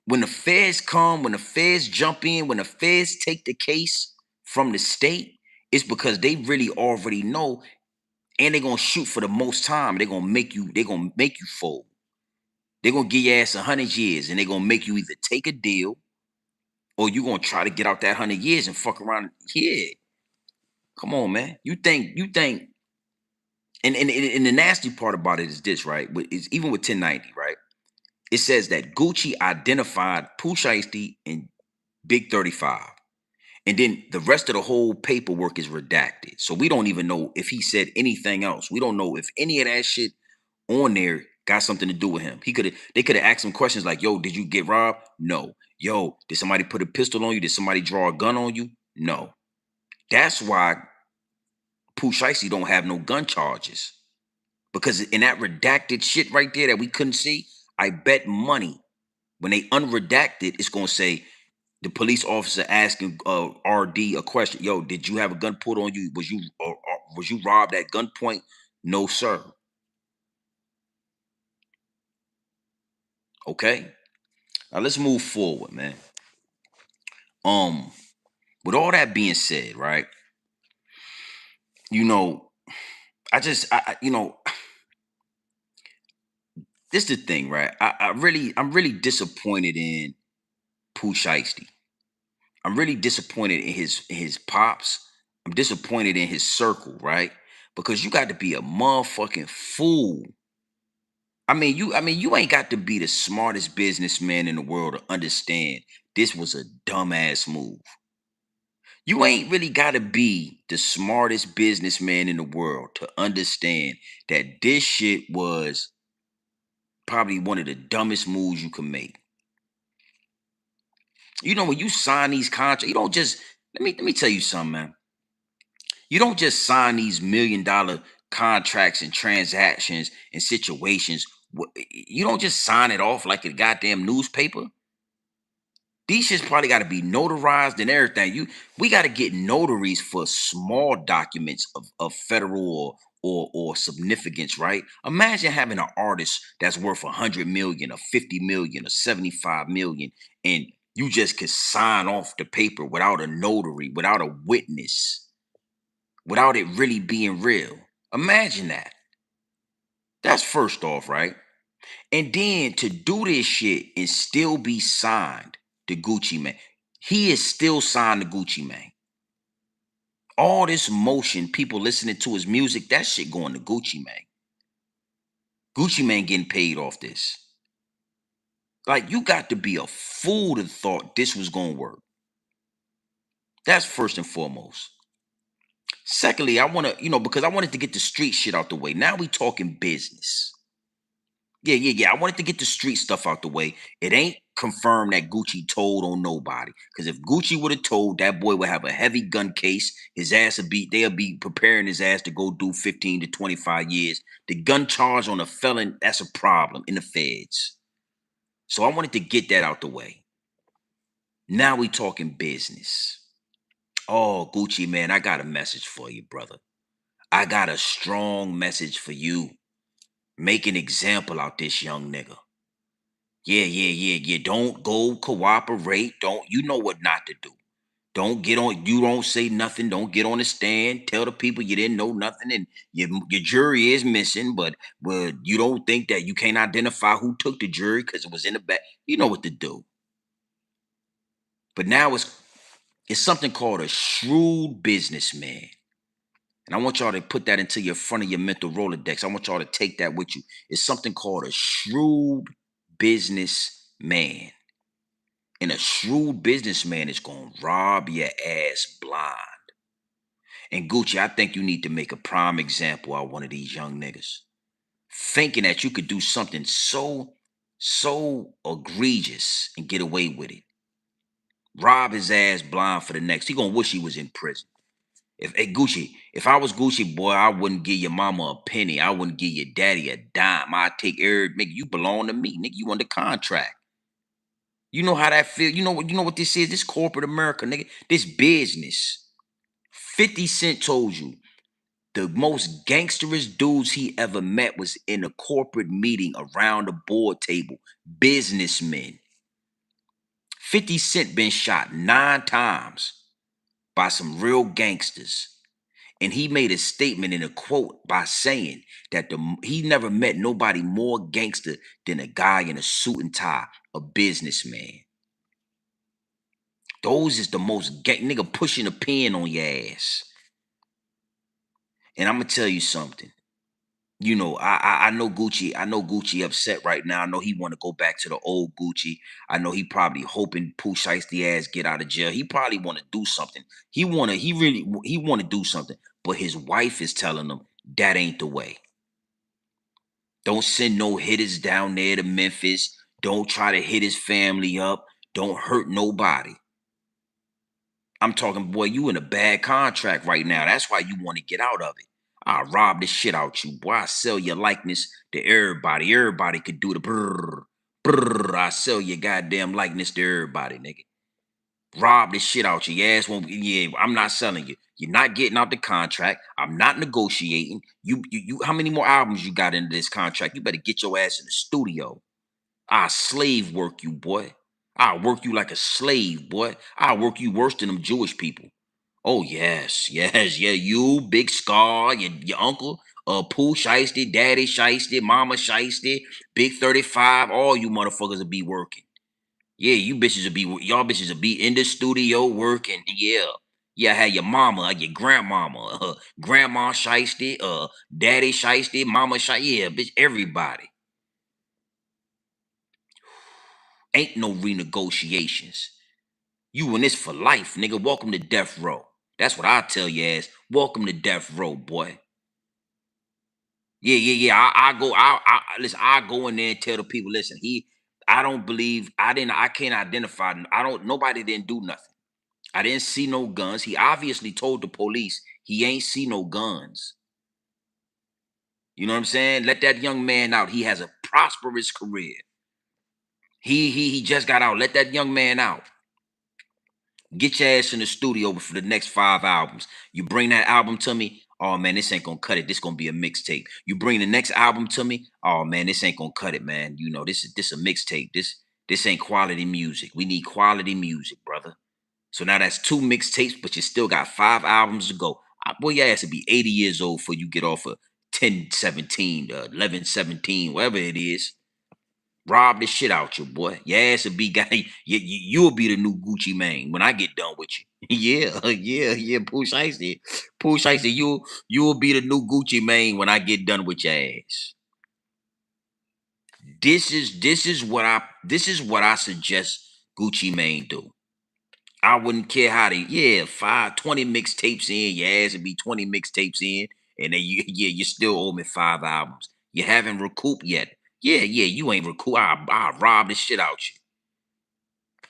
When the feds come, when the feds jump in, when the feds take the case from the state, it's because they really already know, and they're gonna shoot for the most time. They're gonna make you fold. They're gonna give your ass 100 years, and they're gonna make you either take a deal or you're gonna try to get out that 100 years and fuck around. Yeah. Come on, man. You think, and the nasty part about it is this, right? It's even with 1090, right? It says that Gucci identified Pooh Shiesty and Big 35. And then the rest of the whole paperwork is redacted. So we don't even know if he said anything else. We don't know if any of that shit on there got something to do with him. They could have asked him questions like, yo, did you get robbed? No. Yo, did somebody put a pistol on you? Did somebody draw a gun on you? No. That's why Pooh Shiesty don't have no gun charges. Because in that redacted shit right there that we couldn't see, I bet money when they unredacted, it's gonna say the police officer asking RD a question. Yo, did you have a gun pulled on you? Was you robbed at gunpoint? No, sir. Okay. Now let's move forward, man. With all that being said, right? You know, this is the thing, right? I'm really disappointed in Pooh Shiesty. I'm really disappointed in his pops. I'm disappointed in his circle, right? Because you got to be a motherfucking fool. You ain't got to be the smartest businessman in the world to understand this was a dumbass move. You ain't really got to be the smartest businessman in the world to understand that this shit was probably one of the dumbest moves you can make. When you sign these contracts, you don't just let me tell you something, man. You don't just sign these $1 million contracts and transactions and situations. You don't just sign it off like a goddamn newspaper. These shits probably got to be notarized and everything. We got to get notaries for small documents of federal or significance, right? Imagine having an artist that's worth 100 million or 50 million or 75 million, and you just could sign off the paper without a notary, without a witness, without it really being real. Imagine that. That's first off, right? And then to do this shit and still be signed to Gucci Mane. He is still signed to Gucci Mane. All this motion, people listening to his music, that shit going to Gucci Mane. Gucci Mane getting paid off this. Like, you got to be a fool to thought this was going to work. That's first and foremost. Secondly, I want to, because I wanted to get the street shit out the way. Now we talking business. Yeah. I wanted to get the street stuff out the way. It ain't confirmed that Gucci told on nobody. Because if Gucci would have told, that boy would have a heavy gun case. His ass they'll be preparing his ass to go do 15 to 25 years. The gun charge on a felon, that's a problem in the feds. So I wanted to get that out the way. Now we talking business. Oh, Gucci, man, I got a message for you, brother. I got a strong message for you. Make an example out this young nigga. Yeah. Don't go cooperate. Don't, you know what not to do. Don't get on, you don't say nothing. Don't get on the stand. Tell the people you didn't know nothing and your jury is missing, but you don't think that you can't identify who took the jury because it was in the back. You know what to do. But now it's something called a shrewd businessman. And I want y'all to put that into your front of your mental Rolodex. I want y'all to take that with you. It's something called a shrewd businessman. And a shrewd businessman is going to rob your ass blind. And Gucci, I think you need to make a prime example out of one of these young niggas. Thinking that you could do something so egregious and get away with it. Rob his ass blind for the next. He gonna wish he was in prison. Gucci, if I was Gucci, boy, I wouldn't give your mama a penny. I wouldn't give your daddy a dime. I'd take nigga, you belong to me. Nigga, you under contract. You know how that feel. You know what this is? This corporate America, nigga. This business. 50 Cent told you the most gangsterous dudes he ever met was in a corporate meeting around a board table. Businessmen. 50 Cent been shot 9 times by some real gangsters. And he made a statement in a quote by saying that he never met nobody more gangster than a guy in a suit and tie, a businessman. Those is the most nigga pushing a pen on your ass. And I'm gonna tell you something. You know, I know Gucci. I know Gucci upset right now. I know he want to go back to the old Gucci. I know he probably hoping Pooh Shiesty ass get out of jail. He probably want to do something. He want to do something. But his wife is telling him that ain't the way. Don't send no hitters down there to Memphis. Don't try to hit his family up. Don't hurt nobody. I'm talking, boy, you in a bad contract right now. That's why you want to get out of it. I'll rob the shit out you, boy. I sell your likeness to everybody. Everybody could do the brrr, brrr. I sell your goddamn likeness to everybody, nigga. Rob the shit out you. Your ass won't, yeah, I'm not selling you. You're not getting out the contract. I'm not negotiating. How many more albums you got into this contract? You better get your ass in the studio. I slave work you, boy. I work you like a slave, boy. I work you worse than them Jewish people. Oh, yes, yeah, you, Big Scar, your uncle, Pooh Shiesty, Daddy Shiesty, Mama Shiesty, Big 35, all you motherfuckers will be working. Yeah, y'all bitches will be in the studio working, yeah. Yeah, I had your mama, your grandmama, Grandma Shiesty, Daddy Shiesty, Mama Shiesty, yeah, bitch, everybody. Ain't no renegotiations. You in this for life, nigga. Welcome to death row. That's what I tell you ass. Welcome to death row, boy. Yeah. Listen, I go in there and tell the people, listen, I can't identify, nobody didn't do nothing. I didn't see no guns. He obviously told the police he ain't see no guns. You know what I'm saying? Let that young man out. He has a prosperous career. He just got out. Let that young man out. Get your ass in the studio for the next 5 albums. You bring that album to me, oh man, this ain't gonna cut it. This gonna be a mixtape. You bring the next album to me, oh man, this ain't gonna cut it, man. You know, this is a mixtape. This ain't quality music. We need quality music, brother. So now that's 2 mixtapes, but you still got 5 albums to go. Boy, your ass to be 80 years old before you get off of 10-17, 11-17, whatever it is. Rob the shit out you, boy. Your ass will be guy. You'll be the new Gucci Mane when I get done with you. Yeah. Pooh Shiesty. Pooh Shiesty, you'll be the new Gucci Mane when I get done with your ass. This is what I suggest Gucci Mane do. I wouldn't care how they 20 mixtapes in, your ass would be 20 mixtapes in, and then you still owe me 5 albums. You haven't recouped yet. Yeah, you ain't recouped. I rob the shit out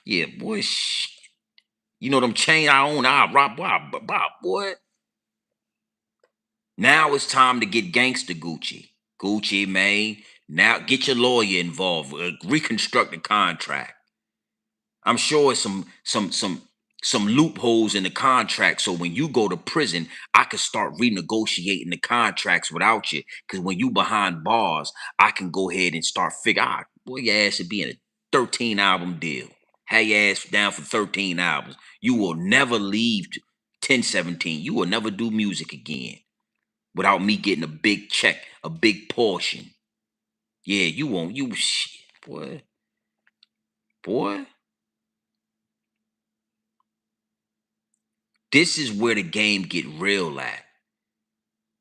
you. Yeah, boy, you know them chain I own, I rob, boy. Now it's time to get gangster Gucci. Gucci, man. Now get your lawyer involved. Reconstruct the contract. I'm sure it's some loopholes in the contract. So when you go to prison, I can start renegotiating the contracts without you. Because when you behind bars, I can go ahead and start figure out, boy, your ass should be in a 13 album deal. Have your ass down for 13 albums. You will never leave 1017. You will never do music again without me getting a big check, a big portion. Yeah, you won't. You shit, boy. Boy. This is where the game get real at.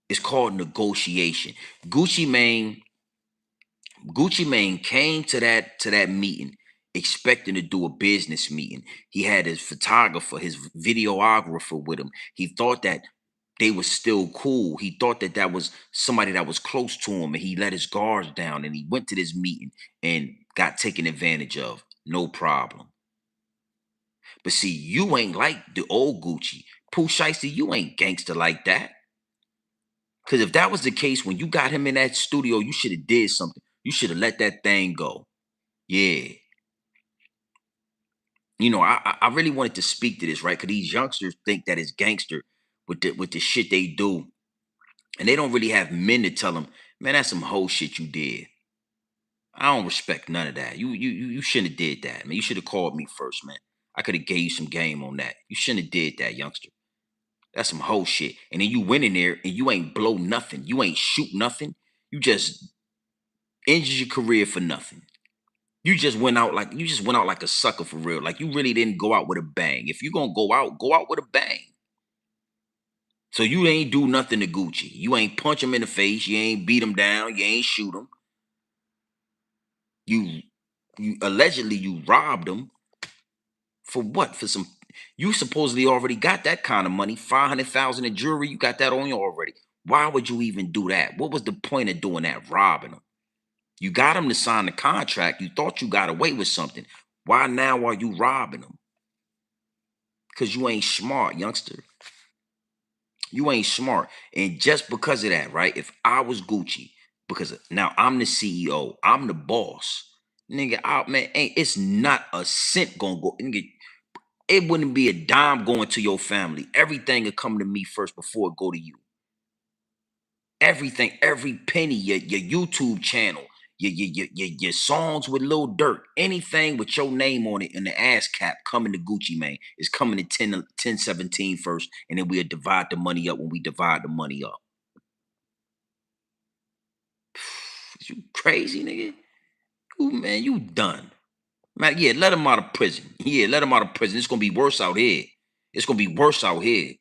It's called negotiation. Gucci Mane, Gucci Mane came to that meeting expecting to do a business meeting. He had his photographer, his videographer with him. He thought that they were still cool. He thought that that was somebody that was close to him, and he let his guards down. And he went to this meeting and got taken advantage of. No problem. But see, you ain't like the old Gucci. Pooh Shiesty, you ain't gangster like that. Because if that was the case, when you got him in that studio, you should have did something. You should have let that thing go. Yeah. You know, I really wanted to speak to this, right? Because these youngsters think that it's gangster with the shit they do. And they don't really have men to tell them, man, that's some whole shit you did. I don't respect none of that. You shouldn't have did that, man. You should have called me first, man. I could have gave you some game on that. You shouldn't have did that, youngster. That's some whole shit. And then you went in there and you ain't blow nothing. You ain't shoot nothing. You just injured your career for nothing. You just went out like a sucker for real. Like you really didn't go out with a bang. If you're gonna go out with a bang. So you ain't do nothing to Gucci. You ain't punch him in the face. You ain't beat him down. You ain't shoot him. You you allegedly you robbed him for what? For some you supposedly already got that kind of money, 500,000 in jewelry. You got that on you already. Why would you even do that? What was the point of doing that? Robbing him. You got him to sign the contract. You thought you got away with something. Why now are you robbing him? Because you ain't smart, youngster. You ain't smart. And just because of that, right? If I was Gucci, because now I'm the CEO, I'm the boss. Nigga, out man, ain't it's not a cent gonna go. Nigga, it wouldn't be a dime going to your family. Everything would come to me first before it go to you. Everything, every penny, your YouTube channel, your songs with Lil Durk, anything with your name on it and the ass cap coming to Gucci Mane is coming to 1017 first, and then we'll divide the money up when we divide the money up. You crazy, nigga? You man, you done. Man, yeah, let him out of prison. Yeah, let him out of prison. It's gonna be worse out here. It's gonna be worse out here.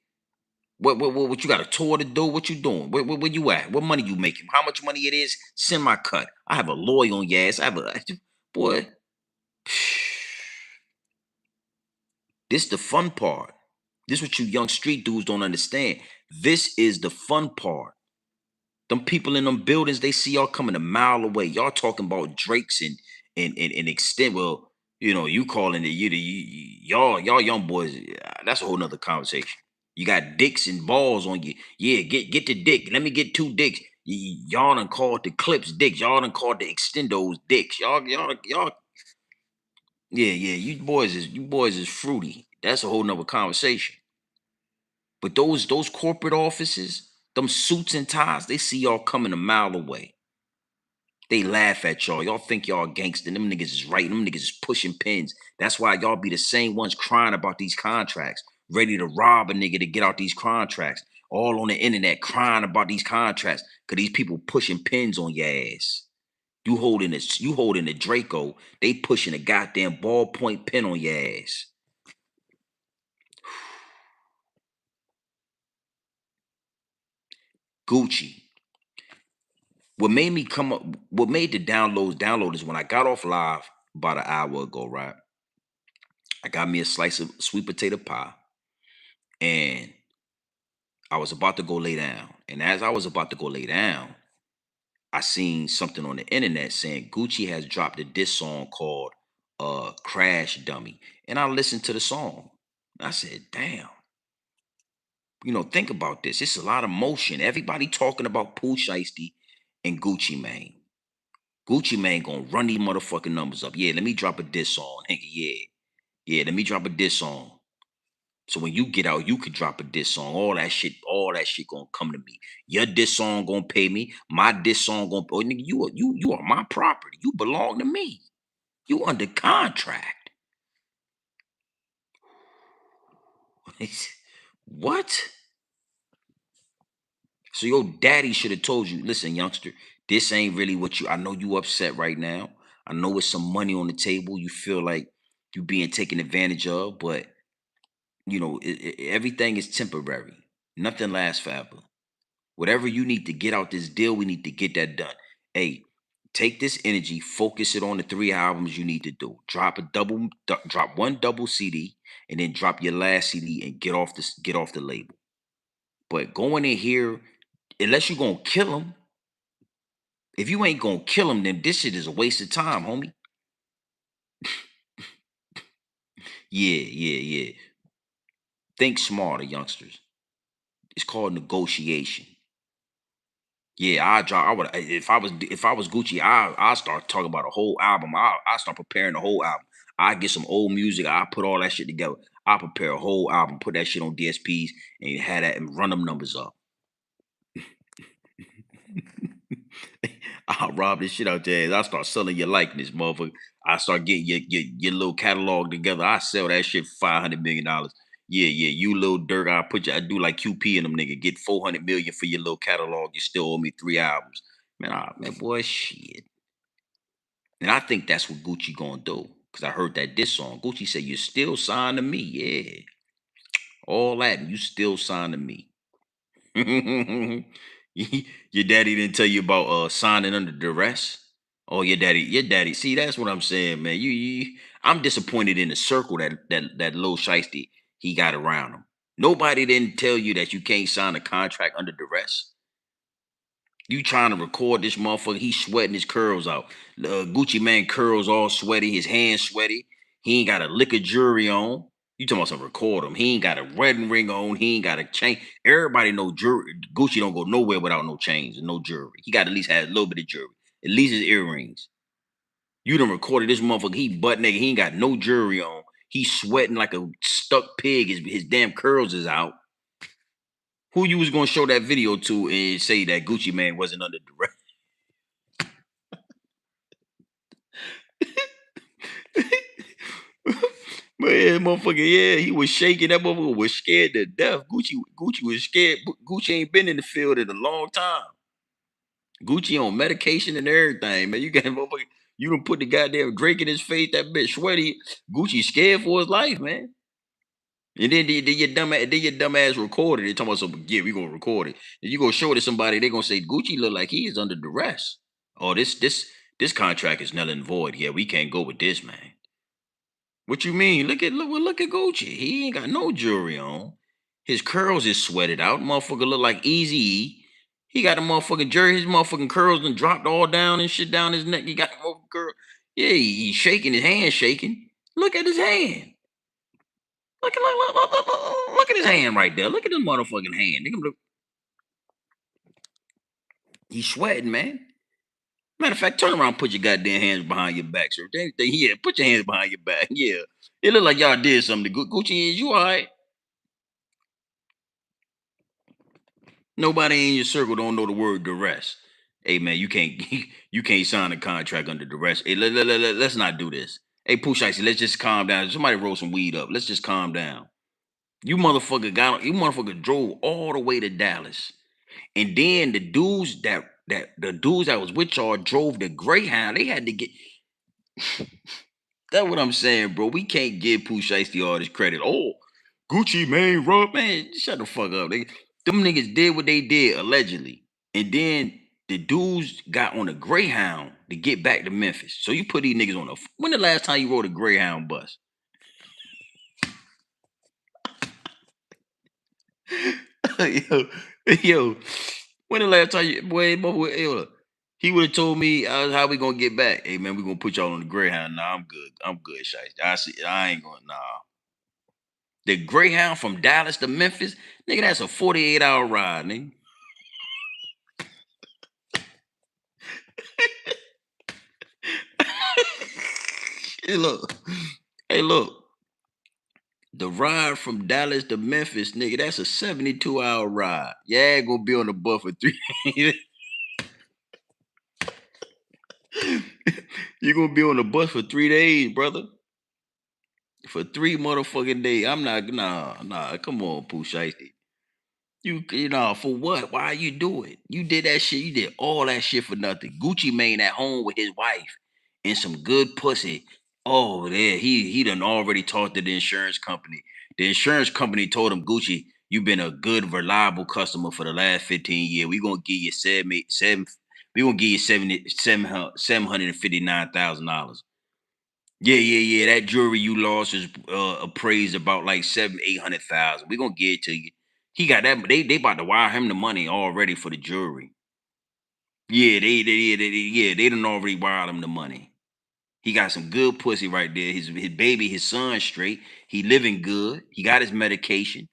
What you got a tour to do? What you doing? Where you at? What money you making? How much money it is? Send my cut. I have a lawyer on your ass. I have a boy. This the fun part. This what you young street dudes don't understand. This is the fun part. Them people in them buildings, they see y'all coming a mile away. Y'all talking about Drakes and extent. Well, you know, you calling it y'all young boys. That's a whole nother conversation. You got dicks and balls on you. Yeah, get the dick. Let me get two dicks. Y'all done called the clips dicks. Y'all done called the extendos dicks. Y'all. Yeah. You boys is fruity. That's a whole nother conversation. But those corporate offices, them suits and ties, they see y'all coming a mile away. They laugh at y'all. Y'all think y'all gangster. Them niggas is right. Them niggas is pushing pins. That's why y'all be the same ones crying about these contracts, ready to rob a nigga to get out these contracts. All on the internet crying about these contracts because these people pushing pins on your ass. You holding the Draco. They pushing a goddamn ballpoint pen on your ass. Gucci. What made the download is when I got off live about an hour ago, right? I got me a slice of sweet potato pie and I was about to go lay down. And as I was about to go lay down, I seen something on the internet saying Gucci has dropped a diss song called Crash Dummy. And I listened to the song. I said, damn. You know, think about this. It's a lot of motion. Everybody talking about Pooh Shiesty and Gucci Mane. Gucci Mane gonna run these motherfucking numbers up. Yeah, let me drop a diss song. Nigga, yeah. Yeah, let me drop a diss song. So when you get out, you could drop a diss song. All that shit gonna come to me. Your diss song gonna pay me. My diss song gonna oh, nigga, you are my property. You belong to me. You under contract. What? So your daddy should have told you, listen, youngster, this ain't really what I know you upset right now. I know it's some money on the table. You feel like you being taken advantage of, but everything is temporary. Nothing lasts forever. Whatever you need to get out this deal, we need to get that done. Hey, take this energy, focus it on the 3 albums you need to do. Drop one double CD, and then drop your last CD and get off the label. But going in here, unless you're gonna kill him, if you ain't gonna kill him, then this shit is a waste of time, homie. Yeah. Think smarter, youngsters. It's called negotiation. Yeah, I would if I was Gucci, I start talking about a whole album. I start preparing the whole album. I get some old music. I put all that shit together. I prepare a whole album, put that shit on DSPs, and have that and run them numbers up. I'll rob this shit out there. I start selling your likeness, motherfucker. I start getting your little catalog together. I sell that shit for $500 million. Yeah. You little Dirk, I do like QP and them nigga. Get 400 million for your little catalog. You still owe me 3 albums. Man, boy, shit. And I think that's what Gucci gonna do. Cause I heard that diss song. Gucci said, "You still signed to me." Yeah. All that, and you still signed to me. Your daddy didn't tell you about signing under duress. Oh, your daddy. See, that's what I'm saying, man. I'm disappointed in the circle that little Shiesty he got around him. Nobody didn't tell you that you can't sign a contract under duress. You trying to record this motherfucker? He's sweating his curls out. Gucci man curls all sweaty, his hands sweaty. He ain't got a lick of jewelry on. You talking about some record him? He ain't got a wedding ring on. He ain't got a chain. Everybody know jewelry. Gucci don't go nowhere without no chains and no jewelry. He got to at least have a little bit of jewelry. At least his earrings. You done recorded this motherfucker. He butt naked. He ain't got no jewelry on. He's sweating like a stuck pig. His damn curls is out. Who you was gonna show that video to and say that Gucci man wasn't under duress? Man, motherfucker, yeah, he was shaking. That motherfucker was scared to death. Gucci was scared. Gucci ain't been in the field in a long time. Gucci on medication and everything, man. You got motherfucker. You done put the goddamn Drake in his face. That bitch sweaty. Gucci scared for his life, man. And then your dumb ass recorded it. Talking about some, yeah, we gonna record it. And you gonna show it to somebody. They gonna say Gucci look like he is under duress. Oh, this contract is null and void. Yeah, we can't go with this, man. What you mean? Look at Gucci. He ain't got no jewelry on. His curls is sweated out. Motherfucker look like Easy E. He got a motherfucking jury. His motherfucking curls and dropped all down and shit down his neck. He got a motherfucking curl. Yeah, he's shaking. His hand shaking. Look at his hand. Look at his hand right there. Look at his motherfucking hand. He's sweating, man. Matter of fact, turn around, put your goddamn hands behind your back, sir. Yeah, put your hands behind your back. Yeah. It look like y'all did something. Gucci, is you all right? Nobody in your circle don't know the word duress. Hey man, you can't you can't sign a contract under duress. Hey, let's not do this. Hey, Pooh Shiesty, let's just calm down. Somebody roll some weed up. Let's just calm down. You motherfucker drove all the way to Dallas. And then the dudes that was with y'all drove the Greyhound. They had to get that's what I'm saying, bro. We can't give Pooh Shiesty all this credit. Oh, Gucci man, rub man, shut the fuck up. Them niggas did what they did allegedly, and then the dudes got on a Greyhound to get back to Memphis. So you put these niggas on a. When the last time you rode a Greyhound bus? yo, yo, when the last time you boy, he would have told me how we gonna get back. Hey man, we gonna put y'all on the Greyhound. Nah, I'm good, Shiesty. I ain't going. Nah. The Greyhound from Dallas to Memphis, nigga, that's a 48-hour ride, nigga. Hey, look. Hey, look. The ride from Dallas to Memphis, nigga, that's a 72-hour ride. Yeah, gonna be on the bus for 3. You're gonna be on the bus for 3 days, brother. For 3 motherfucking days. I'm not, nah. Come on, Pooh Shiesty. You know, for what? Why you do it? You did that shit. You did all that shit for nothing. Gucci Mane at home with his wife and some good pussy. Oh, there. He done already talked to the insurance company. The insurance company told him, Gucci, you've been a good, reliable customer for the last 15 years. We're gonna give you we're gonna give you $759,000. Yeah. That jewelry you lost is appraised about like 800,000. We're gonna give it to you. He got that. They about to wire him the money already for the jewelry. Yeah, they done already wired him the money. He got some good pussy right there. His baby, his son straight. He living good. He got his medication.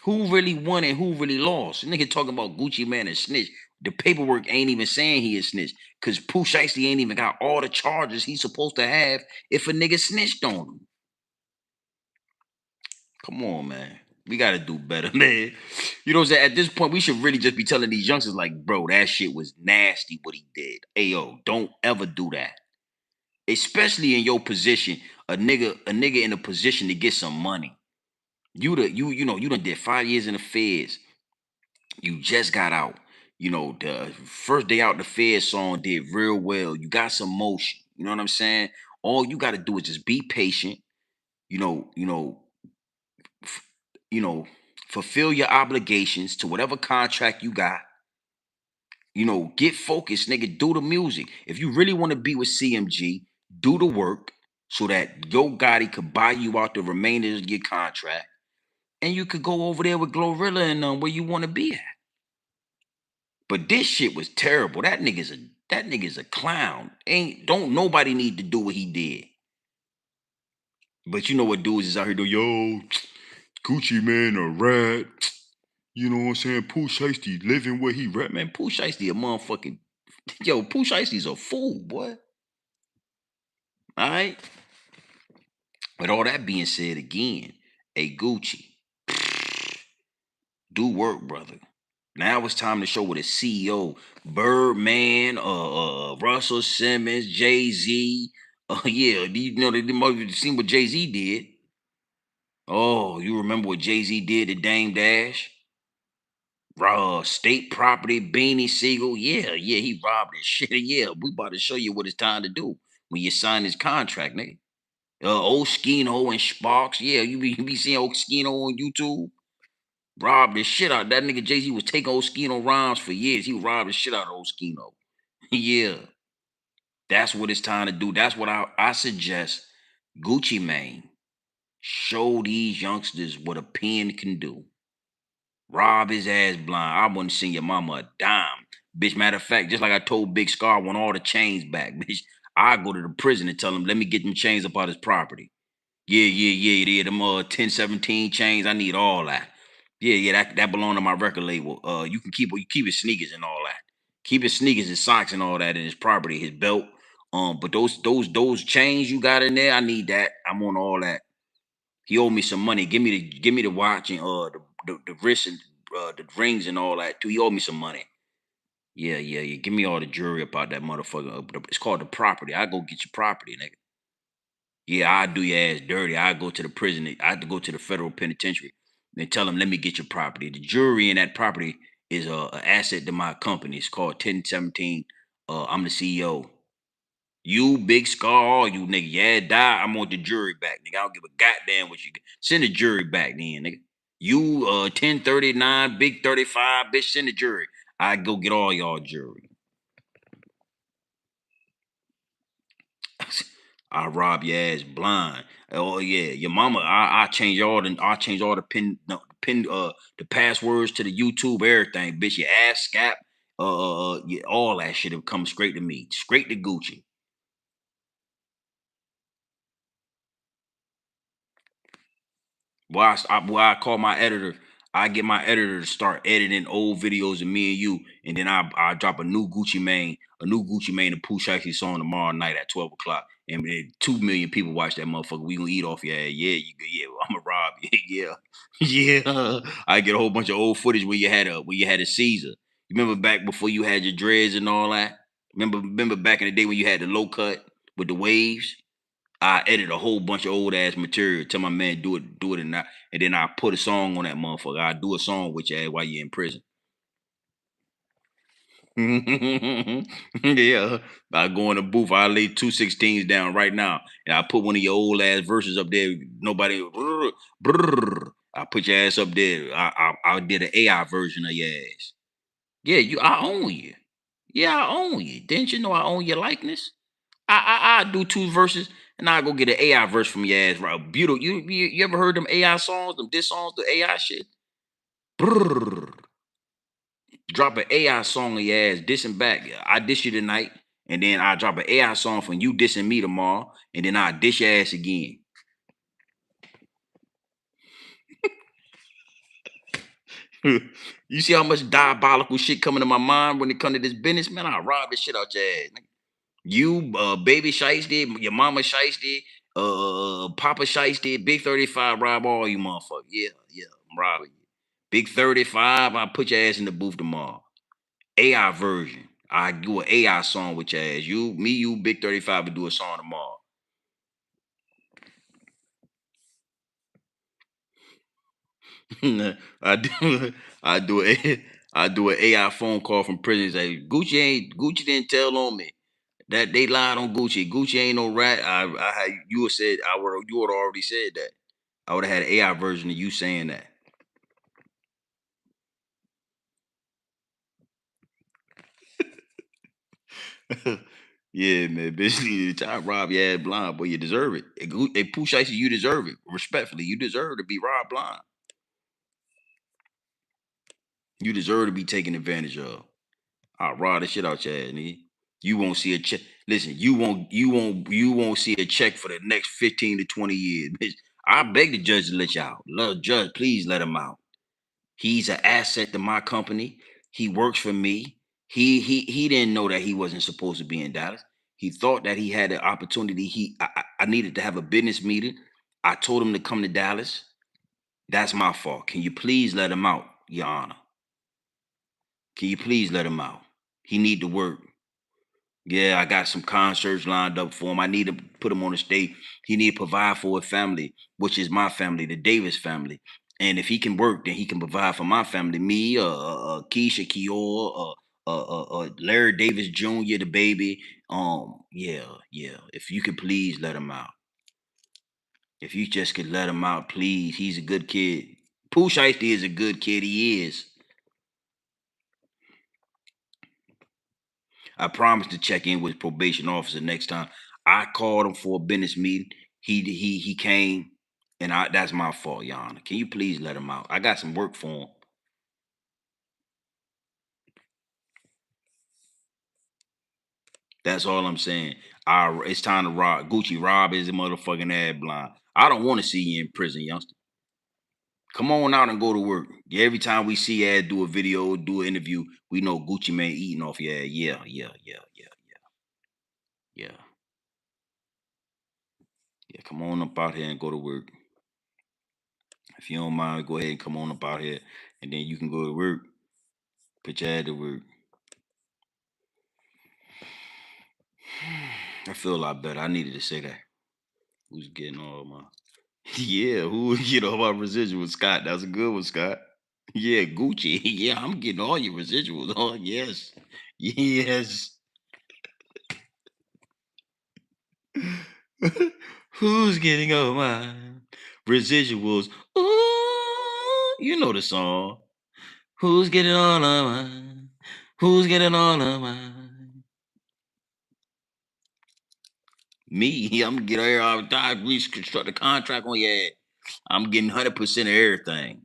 Who really won and who really lost? Nigga talking about Gucci Man and snitch. The paperwork ain't even saying he is snitch. Cause Pooh Shiesty ain't even got all the charges he's supposed to have if a nigga snitched on him. Come on, man. We gotta do better, man. You know what I'm saying? At this point, we should really just be telling these youngsters, like, bro, that shit was nasty what he did. Hey yo, don't ever do that. Especially in your position, a nigga in a position to get some money. You done did 5 years in the feds. You just got out. You know, the first day out the feds song did real well. You got some motion. You know what I'm saying? All you gotta do is just be patient, you know, you know, f- you know, fulfill your obligations to whatever contract you got. Get focused, nigga. Do the music. If you really want to be with CMG, do the work so that Yo Gotti could buy you out the remainder of your contract, and you could go over there with Glorilla and where you want to be at. But this shit was terrible. That nigga's a clown. Ain't don't nobody need to do what he did. But you know what dudes is out here doing? Yo, Gucci man a rat. You know what I'm saying? Pooh Shiesty living where he rap. Man, Pooh Shiesty a motherfucking Pooh Shiesty's a fool, boy. All right. With all that being said, again, a Gucci, do work, brother. Now it's time to show what a CEO, Birdman, Russell Simmons, Jay Z. Yeah, they seen what Jay Z did. Oh, you remember what Jay Z did to Dame Dash? State property, Beanie Siegel. Yeah, he robbed his shit. Yeah, we about to show you what it's time to do when you sign this contract, nigga. Old Skino and Sparks. Yeah, you be seeing old Skino on YouTube. Robbed the shit out. That nigga Jay-Z was taking old Skino rhymes for years. He robbed the shit out of old Skino. Yeah. That's what it's time to do. That's what I suggest. Gucci Mane, show these youngsters what a pen can do. Rob his ass blind. I wouldn't send your mama a dime. Bitch, matter of fact, just like I told Big Scar, I want all the chains back. Bitch, I go to the prison and tell him, let me get them chains up out his property. Yeah. Them 1017 chains. I need all that. Yeah. That belong to my record label. You keep his sneakers and all that. Keep his sneakers and socks and all that in his property, his belt. But those chains you got in there, I need that. I'm on all that. He owed me some money. Give me the watch and the wrist and the rings and all that too. He owed me some money. Yeah. Give me all the jewelry about that motherfucker. It's called the property. I go get your property, nigga. Yeah, I do your ass dirty. I go to the prison. I have to go to the federal penitentiary and tell them, let me get your property. The jury in that property is an asset to my company. It's called 1017. I'm the CEO. You, Big Scar, all you nigga. Yeah, die. I want the jury back, nigga. I don't give a goddamn what you get. Send the jury back then, nigga. You 1039, Big 35, bitch, send the jury. I go get all y'all jury. I rob your ass blind. Oh yeah, your mama. I change all the pin no, pin the passwords to the YouTube, everything, bitch. Your ass scap, yeah, all that shit have come straight to me, straight to Gucci. Boy, I call my editor. I get my editor to start editing old videos of me and you, and then I drop a new Gucci Mane and Pooh Shiesty song tomorrow night at 12 o'clock. And 2 million people watch that motherfucker. We gonna eat off your ass. Yeah, yeah, I'm gonna rob you. Yeah. Yeah. I get a whole bunch of old footage where you had a Caesar. You remember back before you had your dreads and all that? Remember back in the day when you had the low cut with the waves? I edit a whole bunch of old ass material. Tell my man do it, and then I put a song on that motherfucker. I do a song with you while you're in prison. Yeah, I go in the booth. I lay 216s down right now, and I put one of your old ass verses up there. Nobody, I put your ass up there. I did an AI version of your ass. Yeah, I own you. Yeah, I own you. Didn't you know I own your likeness? I do 2 verses and I go get an AI verse from your ass. Right, beautiful. You ever heard them AI songs, them diss songs, the AI shit? Brrr. Drop an AI song on your ass, dissing back. I diss you tonight, and then I drop an AI song from you dissing me tomorrow, and then I diss your ass again. You see how much diabolical shit coming to my mind when it come to this business, man? I rob this shit out your ass. Nigga. You, baby Shiesty, your mama Shiesty, Papa Shiesty, Big 35, rob all you motherfuckers. Yeah, yeah, I'm robbing you. Big 35, I'll put your ass in the booth tomorrow. AI version. I do an AI song with your ass. You, Big 35 will do a song tomorrow. I do I do an AI phone call from prison. Say Gucci didn't tell on me. That they lied on Gucci. Gucci ain't no rat. You would said you would already said that. I would have had an AI version of you saying that. Yeah, man. Basically, try to rob your ass blind, but you deserve it. Hey, Pooh Shiesty, you deserve it. Respectfully, you deserve to be robbed blind. You deserve to be taken advantage of. I'll rob the shit out your ass, nigga. You won't see a check. Listen, you won't see a check for the next 15 to 20 years. Bitch. I beg the judge to let you out. Lord judge, please let him out. He's an asset to my company. He works for me. He didn't know that he wasn't supposed to be in Dallas. He thought that he had an opportunity. I needed to have a business meeting. I told him to come to Dallas. That's my fault. Can you please let him out, Your Honor? Can you please let him out? He need to work. Yeah, I got some concerts lined up for him. I need to put him on the stage. He need to provide for a family, which is my family, the Davis family. And if he can work, then he can provide for my family, me, Keisha, Kior, Larry Davis Jr., the baby. Yeah, yeah. If you could please let him out. If you just could let him out, please. He's a good kid. Pooh Shiesty is a good kid. He is. I promised to check in with his probation officer next time. I called him for a business meeting. He came, and that's my fault, Your Honor. Can you please let him out? I got some work for him. That's all I'm saying. It's time to rob. Gucci rob his motherfucking ad blind. I don't want to see you in prison, youngster. Come on out and go to work. Yeah, every time we see ad do a video, do an interview, we know Gucci man eating off your ad. Yeah, yeah, yeah, yeah, yeah, yeah. Yeah, come on up out here and go to work. If you don't mind, go ahead and come on up out here, and then you can go to work. Put your head to work. I feel a lot better. I needed to say that. Who's getting all my? Yeah, who get all my residuals? Scott, that's a good one, Scott. Yeah, Gucci. Yeah, I'm getting all your residuals. Oh yes, yes. Who's getting all my residuals? Ooh, you know the song. Who's getting all of mine? Who's getting all of mine? Me, I'm gonna get her all the time. Reconstruct the contract on your ass. I'm getting 100% of everything.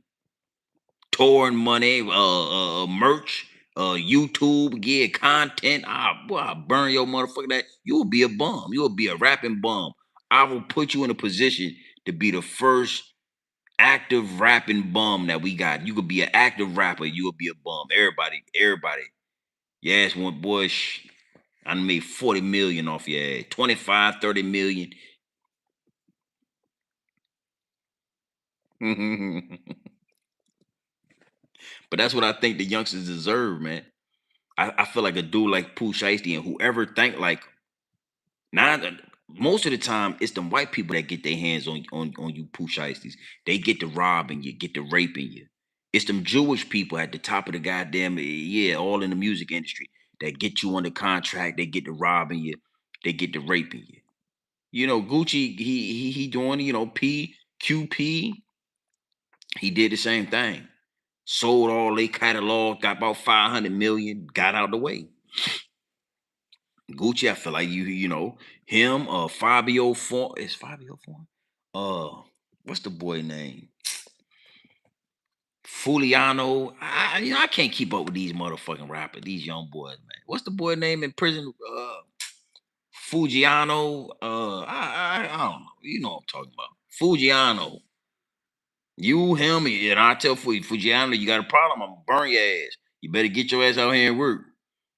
Touring money, merch, YouTube, yeah, content. Boy, I burn your motherfucker that. You'll be a bum. You'll be a rapping bum. I will put you in a position to be the first active rapping bum that we got. You could be an active rapper, you would be a bum. Everybody. Yes, one boy, I done made 40 million off your ass. 25, 30 million. But that's what I think the youngsters deserve, man. I feel like a dude like Pooh Shiesty and whoever think like now most of the time it's them white people that get their hands on you Pooh Shiesties. They get to robbing you, get to raping you. It's them Jewish people at the top of the goddamn yeah, all in the music industry that get you under contract. They get to robbing you, they get to raping you. You know, Gucci, he doing, you know, PQP, he did the same thing. Sold all they catalog, got about 500 million, got out the way. Gucci, I feel like you know, him, Fabio Form. Is Fabio Form? What's the boy name? Fuliano. You know, I can't keep up with these motherfucking rappers, these young boys, man. What's the boy name in prison? Fugiano. I don't know. You know what I'm talking about. Fugiano. You, him, and I tell Fujiano, you got a problem, I'm gonna burn your ass. You better get your ass out here and work.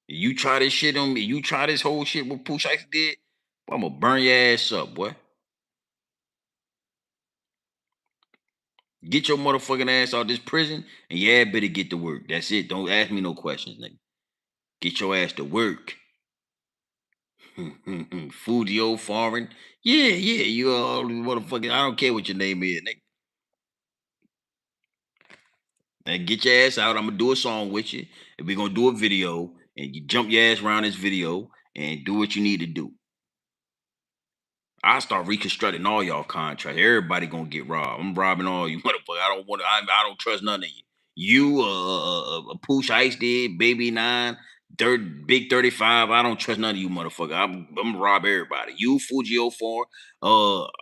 You try this shit on me, you try this whole shit what Pooh Shiesty did, boy, I'm gonna burn your ass up, boy. Get your motherfucking ass out this prison, and yeah, better get to work. That's it. Don't ask me no questions, nigga. Get your ass to work. Fugio foreign. Yeah, you all motherfucking, I don't care what your name is, nigga. And get your ass out. I'm gonna do a song with you, and we're gonna do a video, and you jump your ass around this video and do what you need to do. I start reconstructing all y'all contracts. Everybody gonna get robbed. I'm robbing all you motherfucker. I don't want to. I don't trust none of you. You, Pooh Shiesty, Baby Nine, Big 35. I don't trust none of you motherfucker. I'm gonna rob everybody. You, Fugio 4.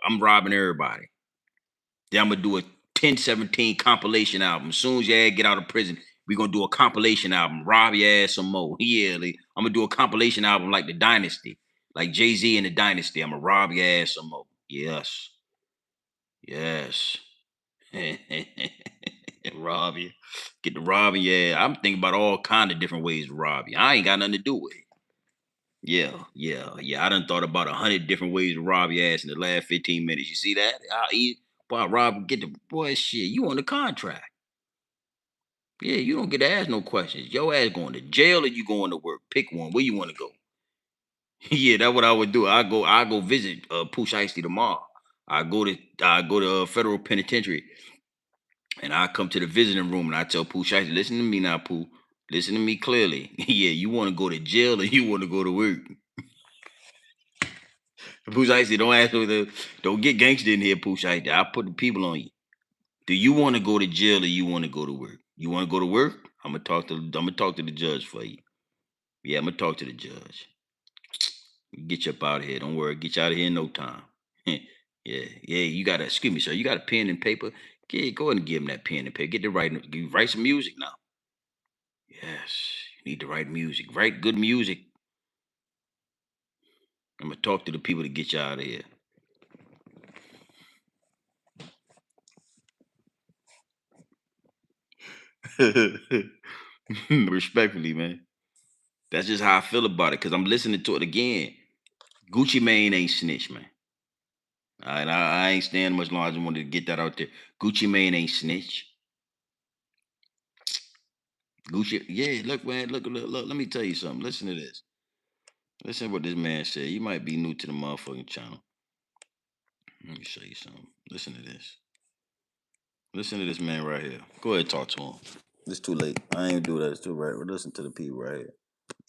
I'm robbing everybody. Then I'm gonna do a 1017 compilation album. As soon as your ass get out of prison, we gonna do a compilation album. Rob your ass some more. Yeah, I'm gonna do a compilation album like the Dynasty, like Jay-Z and the Dynasty. I'm gonna rob your ass some more. Yes. Yes. Rob you. Get to robbing your ass. I'm thinking about all kind of different ways to rob you. I ain't got nothing to do with it. Yeah. I done thought about 100 different ways to rob your ass in the last 15 minutes. You see that? I'll eat. Boy, Rob, get the boy shit. You on the contract. Yeah, you don't get to ask no questions. Your ass going to jail or you going to work? Pick one. Where you want to go? Yeah, that's what I would do. I go visit Pooh Shiesty tomorrow. I go to federal penitentiary and I come to the visiting room and I tell Pooh Shiesty, listen to me now, Pooh. Listen to me clearly. Yeah, you want to go to jail or you want to go to work? Pooh Shiesty, don't ask me don't get gangster in here, Pooh Shiesty. I put the people on you. Do you want to go to jail or you want to go to work? You want to go to work? I'm gonna talk to the judge for you. Yeah, I'm gonna talk to the judge. Get you up out of here. Don't worry. Get you out of here in no time. Yeah. You got to, excuse me, sir. You got a pen and paper? Go ahead and give him that pen and paper. Get to write some music now. Yes. You need to write music. Write good music. I'm gonna talk to the people to get you out of here. Respectfully, man. That's just how I feel about it. Cause I'm listening to it again. Gucci Mane ain't snitch, man. All right, I ain't staying much longer. I just wanted to get that out there. Gucci Mane ain't snitch. Gucci, yeah, look, man, look. Let me tell you something. Listen to this. Listen to what this man said. You might be new to the motherfucking channel. Let me show you something. Listen to this. Listen to this man right here. Go ahead, talk to him. It's too late. I ain't do that. It's too right. Listen to the people right here.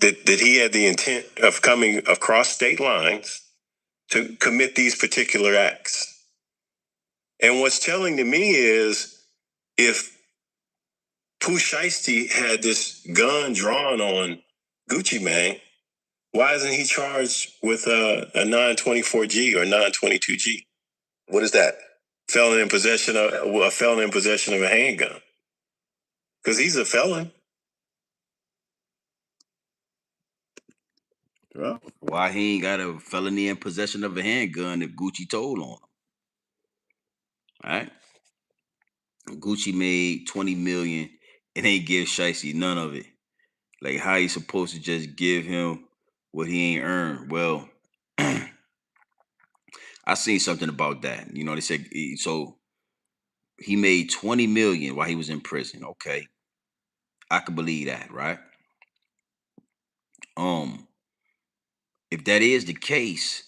That he had the intent of coming across state lines to commit these particular acts. And what's telling to me is if Pooh Shiesty had this gun drawn on Gucci Mane, why isn't he charged with a 924G or 922G? What is that? Felon in possession of a felon in possession of a handgun. Because he's a felon. Well, why he ain't got a felony in possession of a handgun if Gucci told on him? All right. Gucci made 20 million and ain't give Shiesty none of it. Like how you supposed to just give him what he ain't earned? Well, I seen something about that. They said so he made 20 million while he was in prison. Okay. I could believe that, right? Um, if that is the case,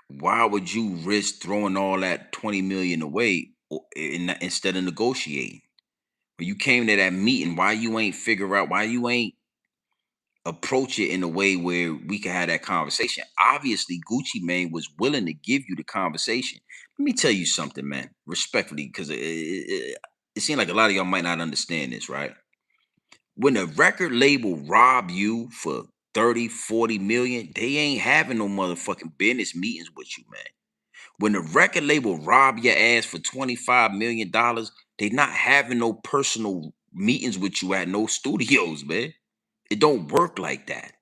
why would you risk throwing all that 20 million away instead of negotiating? When you came to that meeting, why you ain't figure out why you ain't approach it in a way where we can have that conversation? Obviously, Gucci Mane was willing to give you the conversation. Let me tell you something, man, respectfully, because it seems like a lot of y'all might not understand this, right? When a record label rob you for 30, 40 million, they ain't having no motherfucking business meetings with you, man. When the record label rob your ass for $25 million, they not having no personal meetings with you at no studios, man. It don't work like that.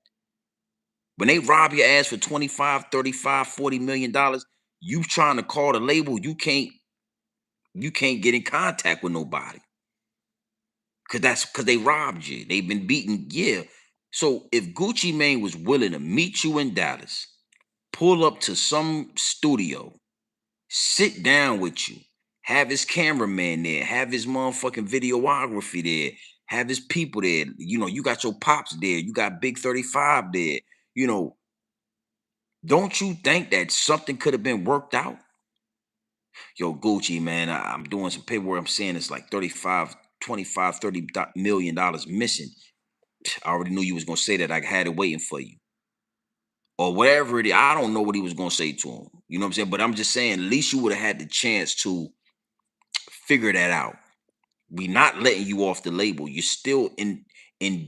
When they rob your ass for 25, 35, 40 million dollars, you trying to call the label, you can't get in contact with nobody. Cause they robbed you. They've been beaten. Yeah. So if Gucci Mane was willing to meet you in Dallas, pull up to some studio, sit down with you, have his cameraman there, have his motherfucking videography there, have his people there. You got your pops there, you got Big 35 there. You know, don't you think that something could have been worked out? Yo, Gucci, man, I'm doing some paperwork. I'm saying it's like 35, 25, $30 million missing. I already knew you was gonna say that. I had it waiting for you. Or whatever it is. I don't know what he was gonna say to him. You know what I'm saying? But I'm just saying, at least you would have had the chance to figure that out. We not letting you off the label. You're still in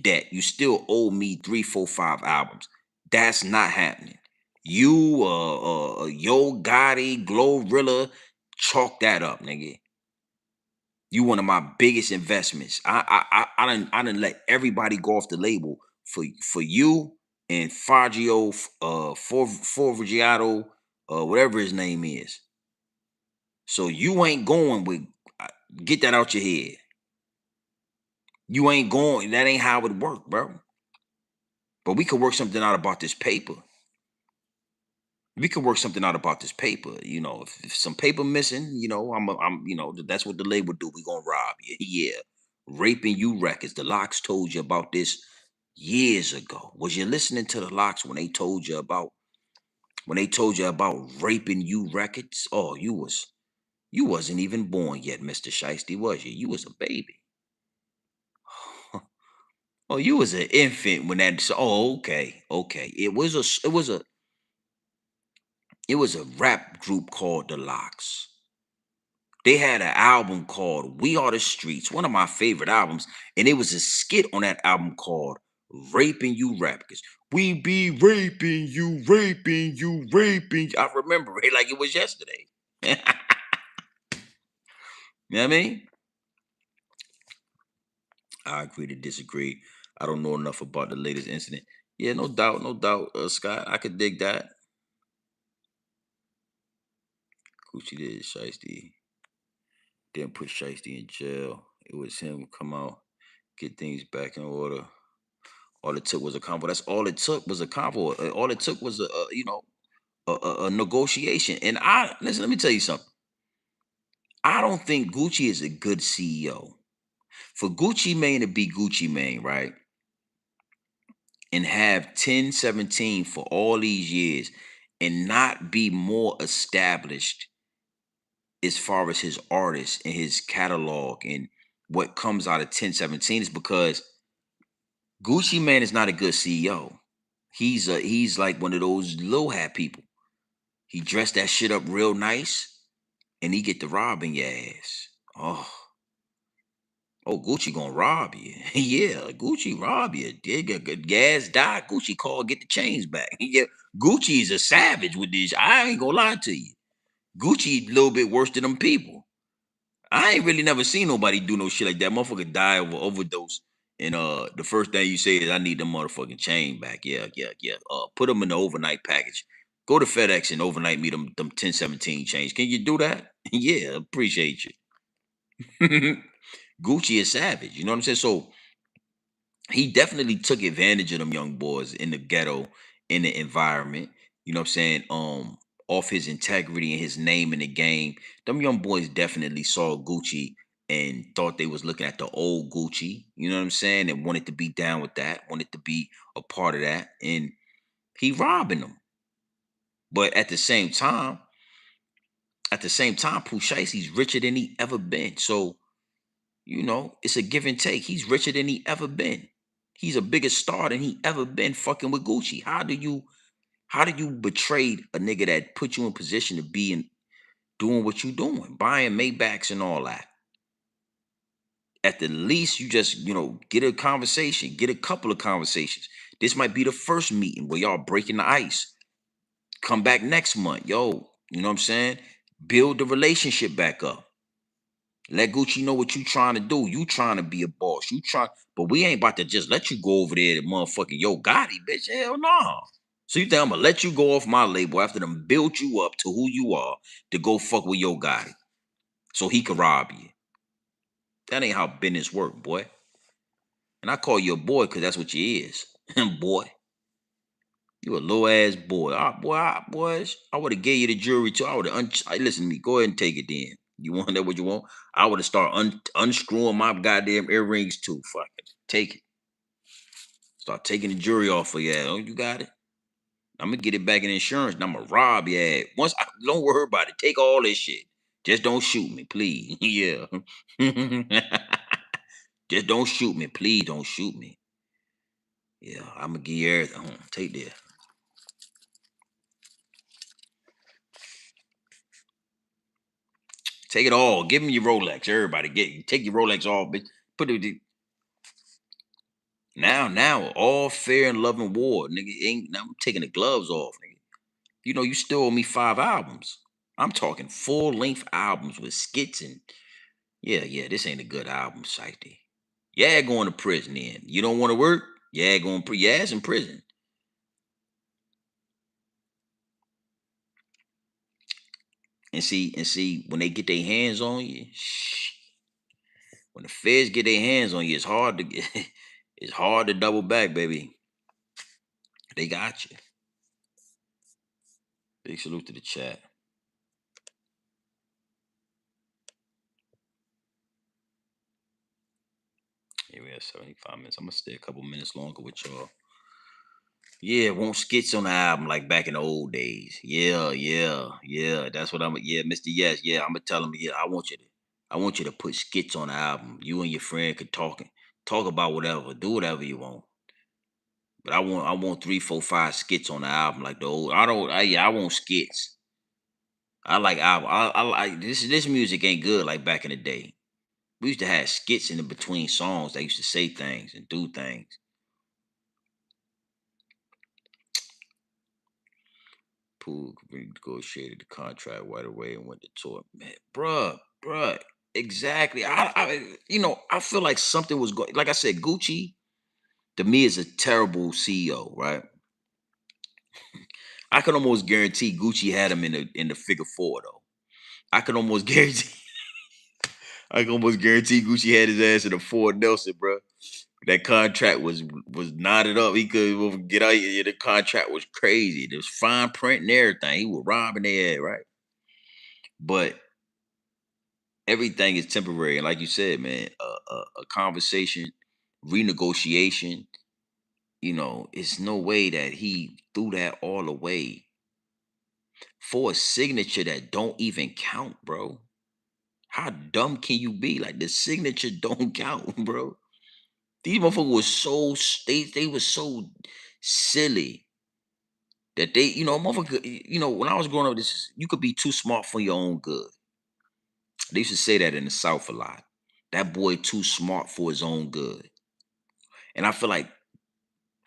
debt. You still owe me 3, 4, 5 albums. That's not happening. You Yo Gotti, Glorilla, chalk that up, nigga. You one of my biggest investments. I done let everybody go off the label for you and Fagio, Forvigiato, whatever his name is. So you ain't going with. uh, Get that out your head. You ain't going. That ain't how it work, bro. But we could work something out about this paper. We could work something out about this paper. If some paper missing, that's what the label do. We gonna rob you. Yeah, raping you records. The Locks told you about this years ago. Was you listening to the Locks when they told you about raping you records? Oh, you wasn't even born yet, Mister Shiesty, was you? You was a baby. Oh, you was an infant when that. Oh, okay, okay. It was a rap group called the Locks. They had an album called We Are the Streets, one of my favorite albums, and it was a skit on that album called Raping You Rappers. We be raping you, raping you, raping you. I remember it like it was yesterday. You know what I mean? I agree to disagree. I don't know enough about the latest incident. Yeah, no doubt, no doubt, Scott. I could dig that. Gucci did Shiesty. Didn't put Shiesty in jail. It was him come out, get things back in order. All it took was a convo. That's all it took was a convo. All it took was a negotiation. And I listen. Let me tell you something. I don't think Gucci is a good CEO. For Gucci Mane to be Gucci Mane, right, and have 10, 17 for all these years, and not be more established as far as his artist and his catalog and what comes out of 10, 17 is because Gucci Mane is not a good CEO. He's like one of those low hat people. He dressed that shit up real nice, and he get to robbing your ass. Oh, Gucci gonna rob you. Yeah, Gucci rob you. Gas die. Gucci call, get the chains back. Yeah, Gucci is a savage with this. I ain't gonna lie to you. Gucci a little bit worse than them people. I ain't really never seen nobody do no shit like that. Motherfucker die of overdose. And the first thing you say is, I need the motherfucking chain back. Yeah, yeah, yeah. Put them in the overnight package. Go to FedEx and overnight me them 1017 chains. Can you do that? Yeah, appreciate you. Gucci is savage. You know what I'm saying? So he definitely took advantage of them young boys in the ghetto, in the environment. You know what I'm saying? Off his integrity and his name in the game. Them young boys definitely saw Gucci and thought they was looking at the old Gucci. You know what I'm saying? And wanted to be down with that, wanted to be a part of that. And he robbing them. But at the same time, Pooh Shiesty's richer than he ever been. So, it's a give and take. He's richer than he ever been. He's a bigger star than he ever been fucking with Gucci. How do you betray a nigga that put you in position to be in doing what you doing, buying Maybachs and all that? At the least, you just, get a conversation, get a couple of conversations. This might be the first meeting where y'all breaking the ice. Come back next month. Yo, you know what I'm saying? Build the relationship back up. Let Gucci know what you trying to do. You trying to be a boss. But we ain't about to just let you go over there to motherfucking Yo Gotti, bitch. Hell no. So you think I'm gonna let you go off my label after them built you up to who you are to go fuck with Yo Gotti so he could rob you? That ain't how business work, boy. And I call you a boy because that's what you is. Boy. You a low ass boy. Boys, I would have gave you the jewelry too. I would have listen to me. Go ahead and take it then. You want that what you want? I would have started unscrewing my goddamn earrings too. Fuck it. Take it. Start taking the jewelry off for you. Oh, you got it? I'm gonna get it back in insurance and I'm gonna rob you. Don't worry about it. Take all this shit. Just don't shoot me, please. Yeah. Just don't shoot me. Please don't shoot me. Yeah, I'm gonna give you everything. Take this. Take it all. Give me your Rolex. Everybody take your Rolex off, bitch. Put it now, all fair and love and war. Nigga, I'm taking the gloves off, nigga. You still owe me 5 albums. I'm talking full-length albums with skits and yeah, this ain't a good album, Shiesty. Yeah, going to prison then. You don't want to work? Yeah, yeah, it's in prison. And see, when they get their hands on you, when the feds get their hands on you, it's hard to get it's hard to double back, baby. They got you. Big salute to the chat. Here we have 75 minutes. I'm gonna stay a couple minutes longer with y'all. Yeah, won't skits on the album like back in the old days. Yeah. That's what Mr. Yes, yeah. I'm gonna tell him, yeah, I want you to put skits on the album. You and your friend could talk about whatever, do whatever you want. But I want 3, 4, 5 skits on the album like the old. I want skits. I like album. I like this music ain't good like back in the day. We used to have skits in between songs. They used to say things and do things. Pooh renegotiated the contract right away and went to tour. Man, bruh, exactly. I feel like something was going. Like I said, Gucci to me is a terrible CEO, right? I can almost guarantee Gucci had him in the figure four though. I can almost guarantee. I can almost guarantee Gucci had his ass in a Ford Nelson, bro. That contract was knotted up. He could get out here. The contract was crazy. There was fine print and everything. He was robbing their head, right? But everything is temporary. And like you said, man, a conversation, renegotiation, it's no way that he threw that all away for a signature that don't even count, bro. How dumb can you be? Like the signature don't count, bro. These motherfuckers was they were so silly that motherfucker, when I was growing up, you could be too smart for your own good. They used to say that in the South a lot. That boy too smart for his own good. And I feel like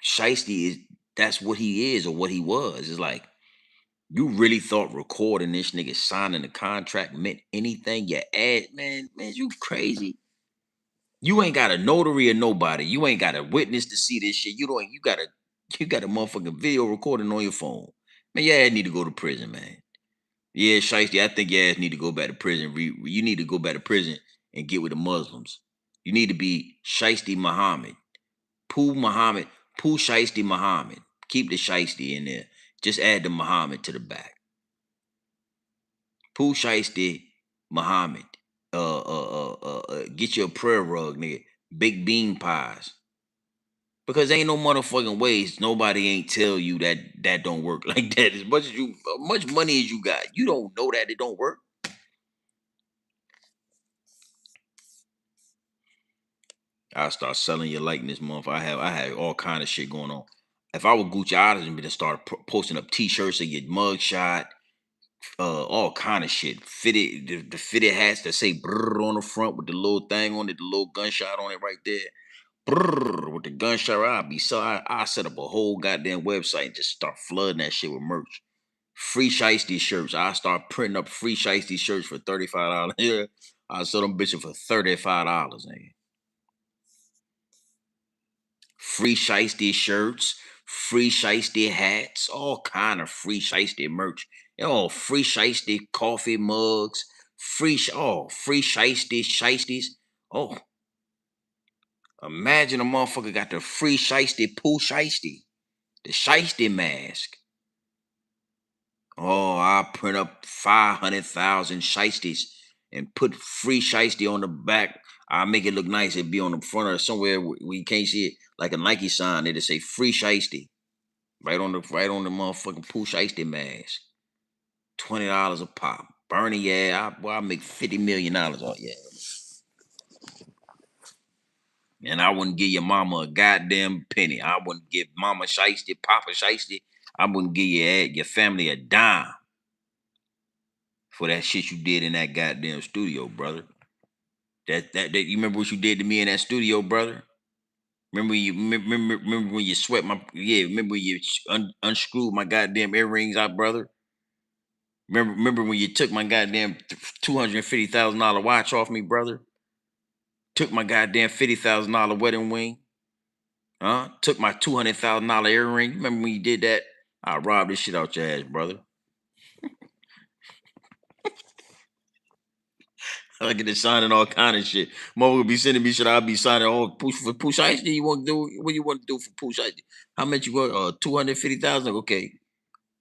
Shiesty that's what he is or what he was. It's like you really thought recording this nigga signing the contract meant anything? You man, you crazy. You ain't got a notary or nobody. You ain't got a witness to see this shit. You got a motherfucking video recording on your phone. Man, your ass need to go to prison, man. Yeah, Shiesty, I think your ass need to go back to prison. You need to go back to prison and get with the Muslims. You need to be Shiesty Muhammad. Pooh Muhammad. Pooh Shiesty Muhammad. Keep the Shiesty in there. Just add the Muhammad to the back. Pooh Shiesty Muhammad. Get you a prayer rug, nigga. Big bean pies. Because ain't no motherfucking ways nobody ain't tell you that that don't work like that. As much money as you got, you don't know that it don't work. I start selling your likeness month. I had all kind of shit going on. If I were Gucci, I'd have been start posting up T-shirts of your mugshot, all kind of shit. The fitted hats that say brrr on the front with the little thing on it, the little gunshot on it right there. Brrr, with the gunshot, I set up a whole goddamn website and just start flooding that shit with merch. Free Shiesty shirts. I start printing up free Shiesty shirts for $35. Yeah, I sell them bitches for $35, nigga. Free Shiesty shirts, free Shiesty hats, all kind of free Shiesty merch. Oh, free Shiesty coffee mugs, free Shiesty Shiesties. Oh, imagine a motherfucker got the free Shiesty Pooh Shiesty, the Shiesty mask. Oh, I print up 500,000 Shiesties and put free Shiesty on the back. I make it look nice. It'd be on the front or somewhere where you can't see it, like a Nike sign. It'll say free Shiesty right on the motherfucking Pooh Shiesty mask. $20 a pop. Bernie, yeah, I make $50 million on yeah. And I wouldn't give your mama a goddamn penny. I wouldn't give Mama Shiesty, Papa Shiesty. I wouldn't give your family a dime for that shit you did in that goddamn studio, brother. That you remember what you did to me in that studio, brother? Remember when you sweat my remember when you unscrewed my goddamn earrings out, brother? Remember when you took my goddamn $250,000 watch off me, brother? Took my goddamn $50,000 wedding ring? Huh? Took my $200,000 earring. Remember when you did that? I robbed this shit out your ass, brother. I get to signing all kind of shit. Mother would be sending me shit. I'll be signing all for Pooh Shiesty. You want to do what you want to do for Pooh Shiesty? How much you want? 250,000. Okay,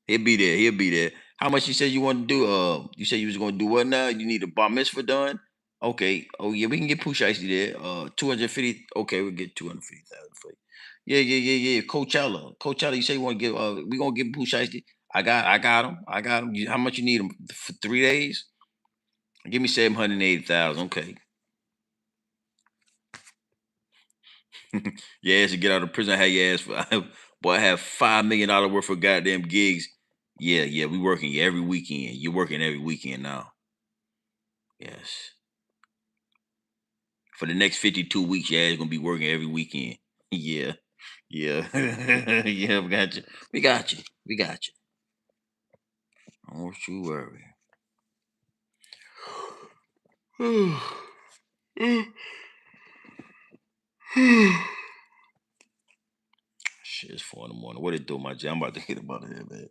he'll be there. He'll be there. How much you said you want to do? You said you was gonna do what now? You need a bar mitzvah done? Okay. Oh yeah, we can get Pooh Shiesty there. 250. Okay, we'll get 250,000 for you. Yeah, yeah, yeah, yeah. Coachella. You say you want to give? We gonna give Pooh Shiesty. I got him. I got him. How much you need him for 3 days? Give me 780,000. Okay. Your ass to get out of prison. I had your ass for boy. I have $5 million worth of goddamn gigs. Yeah, yeah. We working every weekend. You're working every weekend now. Yes. For the next 52 weeks, your ass gonna be working every weekend. Yeah, yeah, yeah. We got you. We got you. We got you. Don't you worry. Shit, it's 4 in the morning. What it do, my G? I'm about to get about it here, man.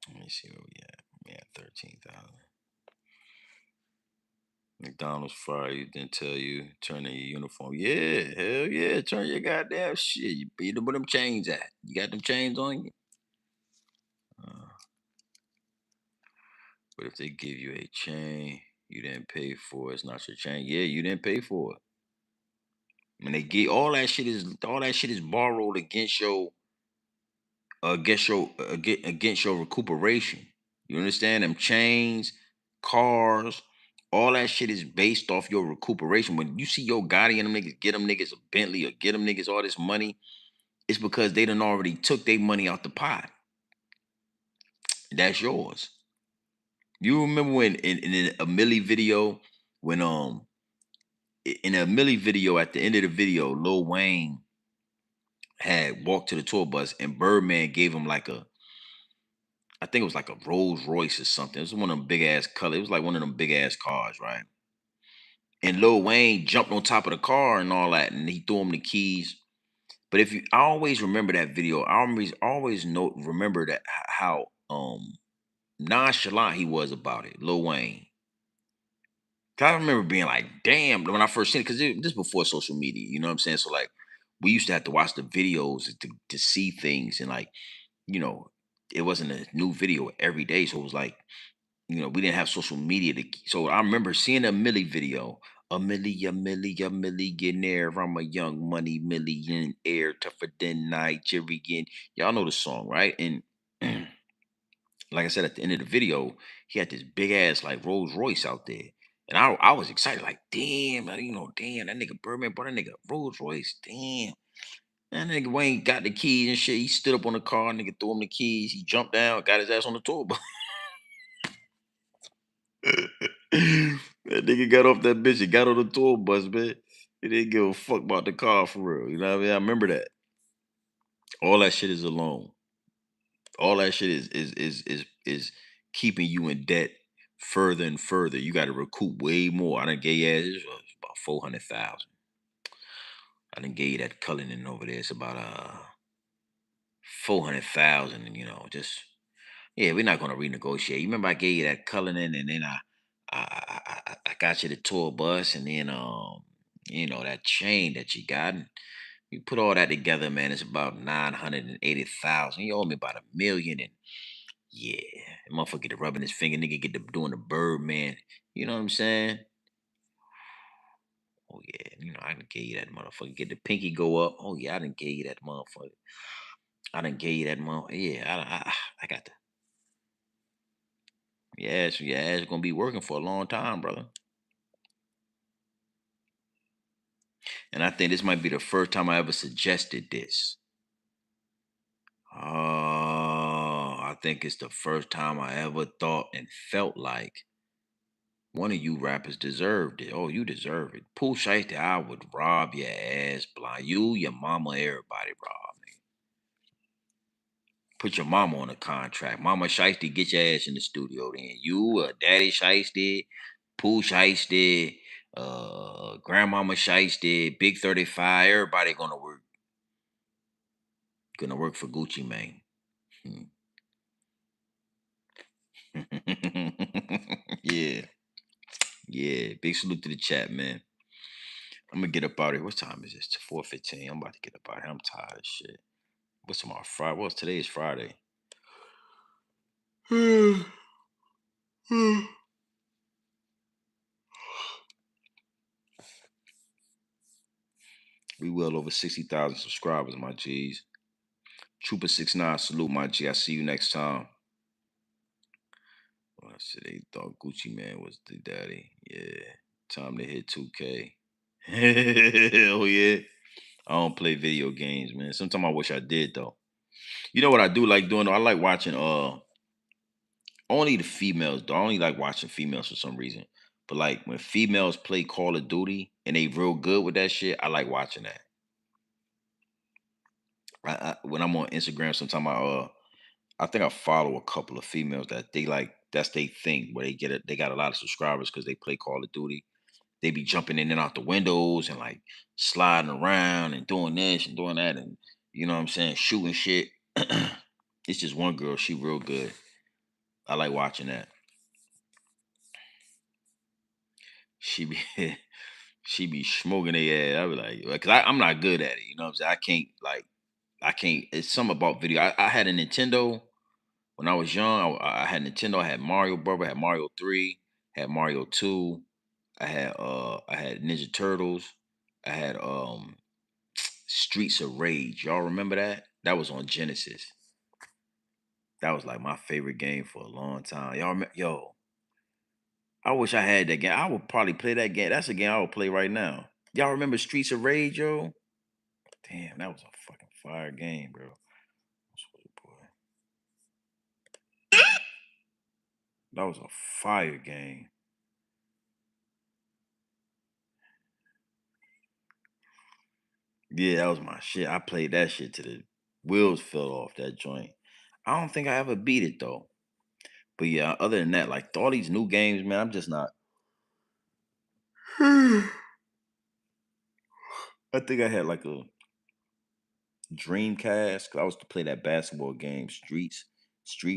Let me see where we at. We at 13,000. McDonald's fire you didn't tell you turn in your uniform. Yeah, hell yeah, turn your goddamn shit. You beat them where them chains at. You got them chains on you. Uh, but if they give you a chain you didn't pay for, it's not your chain. Yeah, you didn't pay for it. When they get all that shit is borrowed against your recuperation. You understand? Them chains, cars, all that shit is based off your recuperation. When you see your Gotti and them niggas get them niggas a Bentley or get them niggas all this money, it's because they done already took their money out the pot. That's yours. You remember when in a Millie video, when in a Millie video at the end of the video, Lil Wayne had walked to the tour bus and Birdman gave him like I think it was like a Rolls Royce or something. It was one of them big ass color. It was like one of them big ass cars, right? And Lil Wayne jumped on top of the car and all that, and he threw him the keys. But I always remember that video. I always remember that how nonchalant he was about it, Lil Wayne. 'Cause I remember being like, damn, when I first seen it, because this before social media, you know what I'm saying? So like we used to have to watch the videos to see things and like, you know, it wasn't a new video every day. So it was like, we didn't have social media so I remember seeing a Millie video, a millionaire. I'm a young money millionaire, tougher than Nigerian. Y'all know the song, right? And like I said, at the end of the video, he had this big ass like Rolls Royce out there. And I was excited, like, damn, damn, that nigga Birdman bought that nigga Rolls Royce. Damn. That nigga Wayne got the keys and shit. He stood up on the car, nigga threw him the keys. He jumped down, got his ass on the tour bus. That nigga got off that bitch and got on the tour bus, man. He didn't give a fuck about the car for real. You know what I mean? I remember that. All that shit is alone. All that shit is keeping you in debt further and further. You got to recoup way more. I done gave you ass about 400,000. I done gave you that Cullinan over there. It's about 400,000, and just yeah, we're not gonna renegotiate. You remember I gave you that Cullinan, and then I got you the tour bus, and then that chain that you got. And you put all that together, man. It's about 980,000. You owe me about 1 million, and yeah, the motherfucker get to rubbing his finger, nigga get to doing the bird, man. You know what I'm saying? Oh yeah, I done gave you that motherfucker. Get the pinky go up. Oh yeah, I done gave you that motherfucker. I done gave you that motherfucker. Yeah, I got the. Yeah, so your ass gonna be working for a long time, brother. And I think this might be the first time I ever suggested this. Oh, I think it's the first time I ever thought and felt like one of you rappers deserved it. Oh, you deserve it. Pooh Shiesty, I would rob your ass blind. You, your mama, everybody rob me. Put your mama on a contract. Mama Shiesty, get your ass in the studio then. You, Daddy Shiesty, Pooh Shiesty, Grandmama Shiesty, Big 35, everybody gonna work for Gucci Mane. Hmm. Yeah, yeah. Big salute to the chat, man. I'm gonna get up out of here. What time is this? 4:15. I'm about to get up out of here. I'm tired of shit. What's tomorrow? Friday? What's today? Is Friday. We well over 60,000 subscribers, my G's. Trooper 69, salute, my G. I see you next time. Oh, shit, they thought Gucci Man was the daddy. Yeah. Time to hit 2K. Hell yeah. I don't play video games, man. Sometimes I wish I did though. You know what I do like doing though? I like watching only the females though. I only like watching females for some reason. But like when females play Call of Duty and they real good with that shit, I like watching that. When I'm on Instagram, sometimes I think I follow a couple of females that they like that's they thing where they got a lot of subscribers because they play Call of Duty. They be jumping in and out the windows and like sliding around and doing this and doing that and you know what I'm saying, shooting shit. It's just one girl, she real good. I like watching that. She be she be smoking their ass. I be like, cause I'm not good at it. You know what I'm saying? I can't. It's something about video. I had a Nintendo when I was young. I had Nintendo. I had Mario Brother. I had Mario 3. Had Mario 2. I had Ninja Turtles. I had Streets of Rage. Y'all remember that? That was on Genesis. That was like my favorite game for a long time. Y'all remember? Yo, I wish I had that game. I would probably play that game. That's a game I would play right now. Y'all remember Streets of Rage, yo? Damn, that was a fucking fire game, bro. Boy. That was a fire game. Yeah, that was my shit. I played that shit till the wheels fell off that joint. I don't think I ever beat it though. But yeah, other than that, like all these new games, man, I'm just not. I think I had like a Dreamcast. 'Cause I used to play that basketball game, Street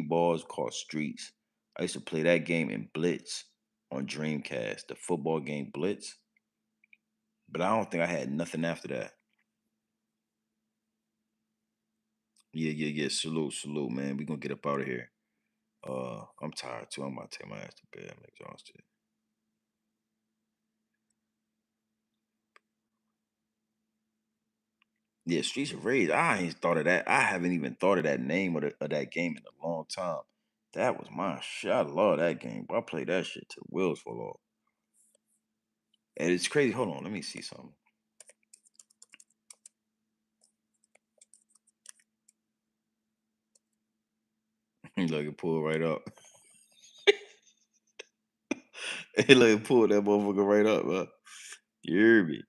Balls called Streets. I used to play that game in Blitz. on Dreamcast, the football game Blitz. But I don't think I had nothing after that. Yeah. Salute, man. We gonna get up out of here. I'm tired too. I'm about to take my ass to bed. I'm exhausted. Yeah, Streets of Rage. I ain't thought of that. I haven't even thought of that name of that game in a long time. That was my shit. I love that game. But I played that shit till the wheels fall off. And it's crazy. Hold on, let me see something. Look, it pulled right up. Look, it pulled that motherfucker right up, bro. You hear me?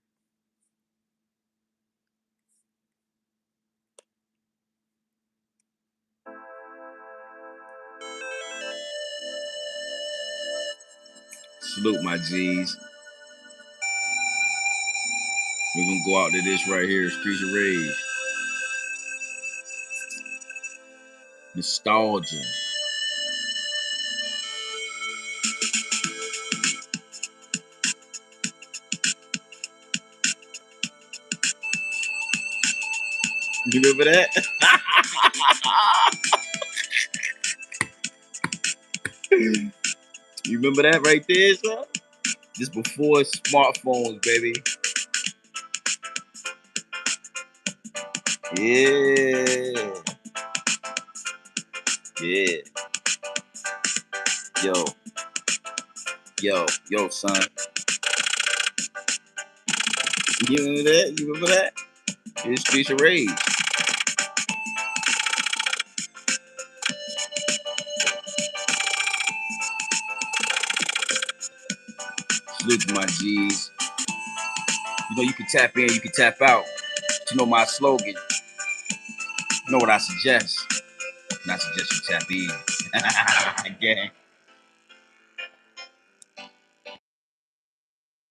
Salute my G's. We're gonna go out to this right here, Streets of Rage. Nostalgia. You remember that? You remember that right there, son? Just before smartphones, baby. Yeah. Yeah. Yo. Yo, son. You remember that? You remember that? It's Streets of Rage. Salute to my G's. You know, you can tap in, you can tap out. But you know my slogan. You know what I suggest? And I suggest you tap in. Gang.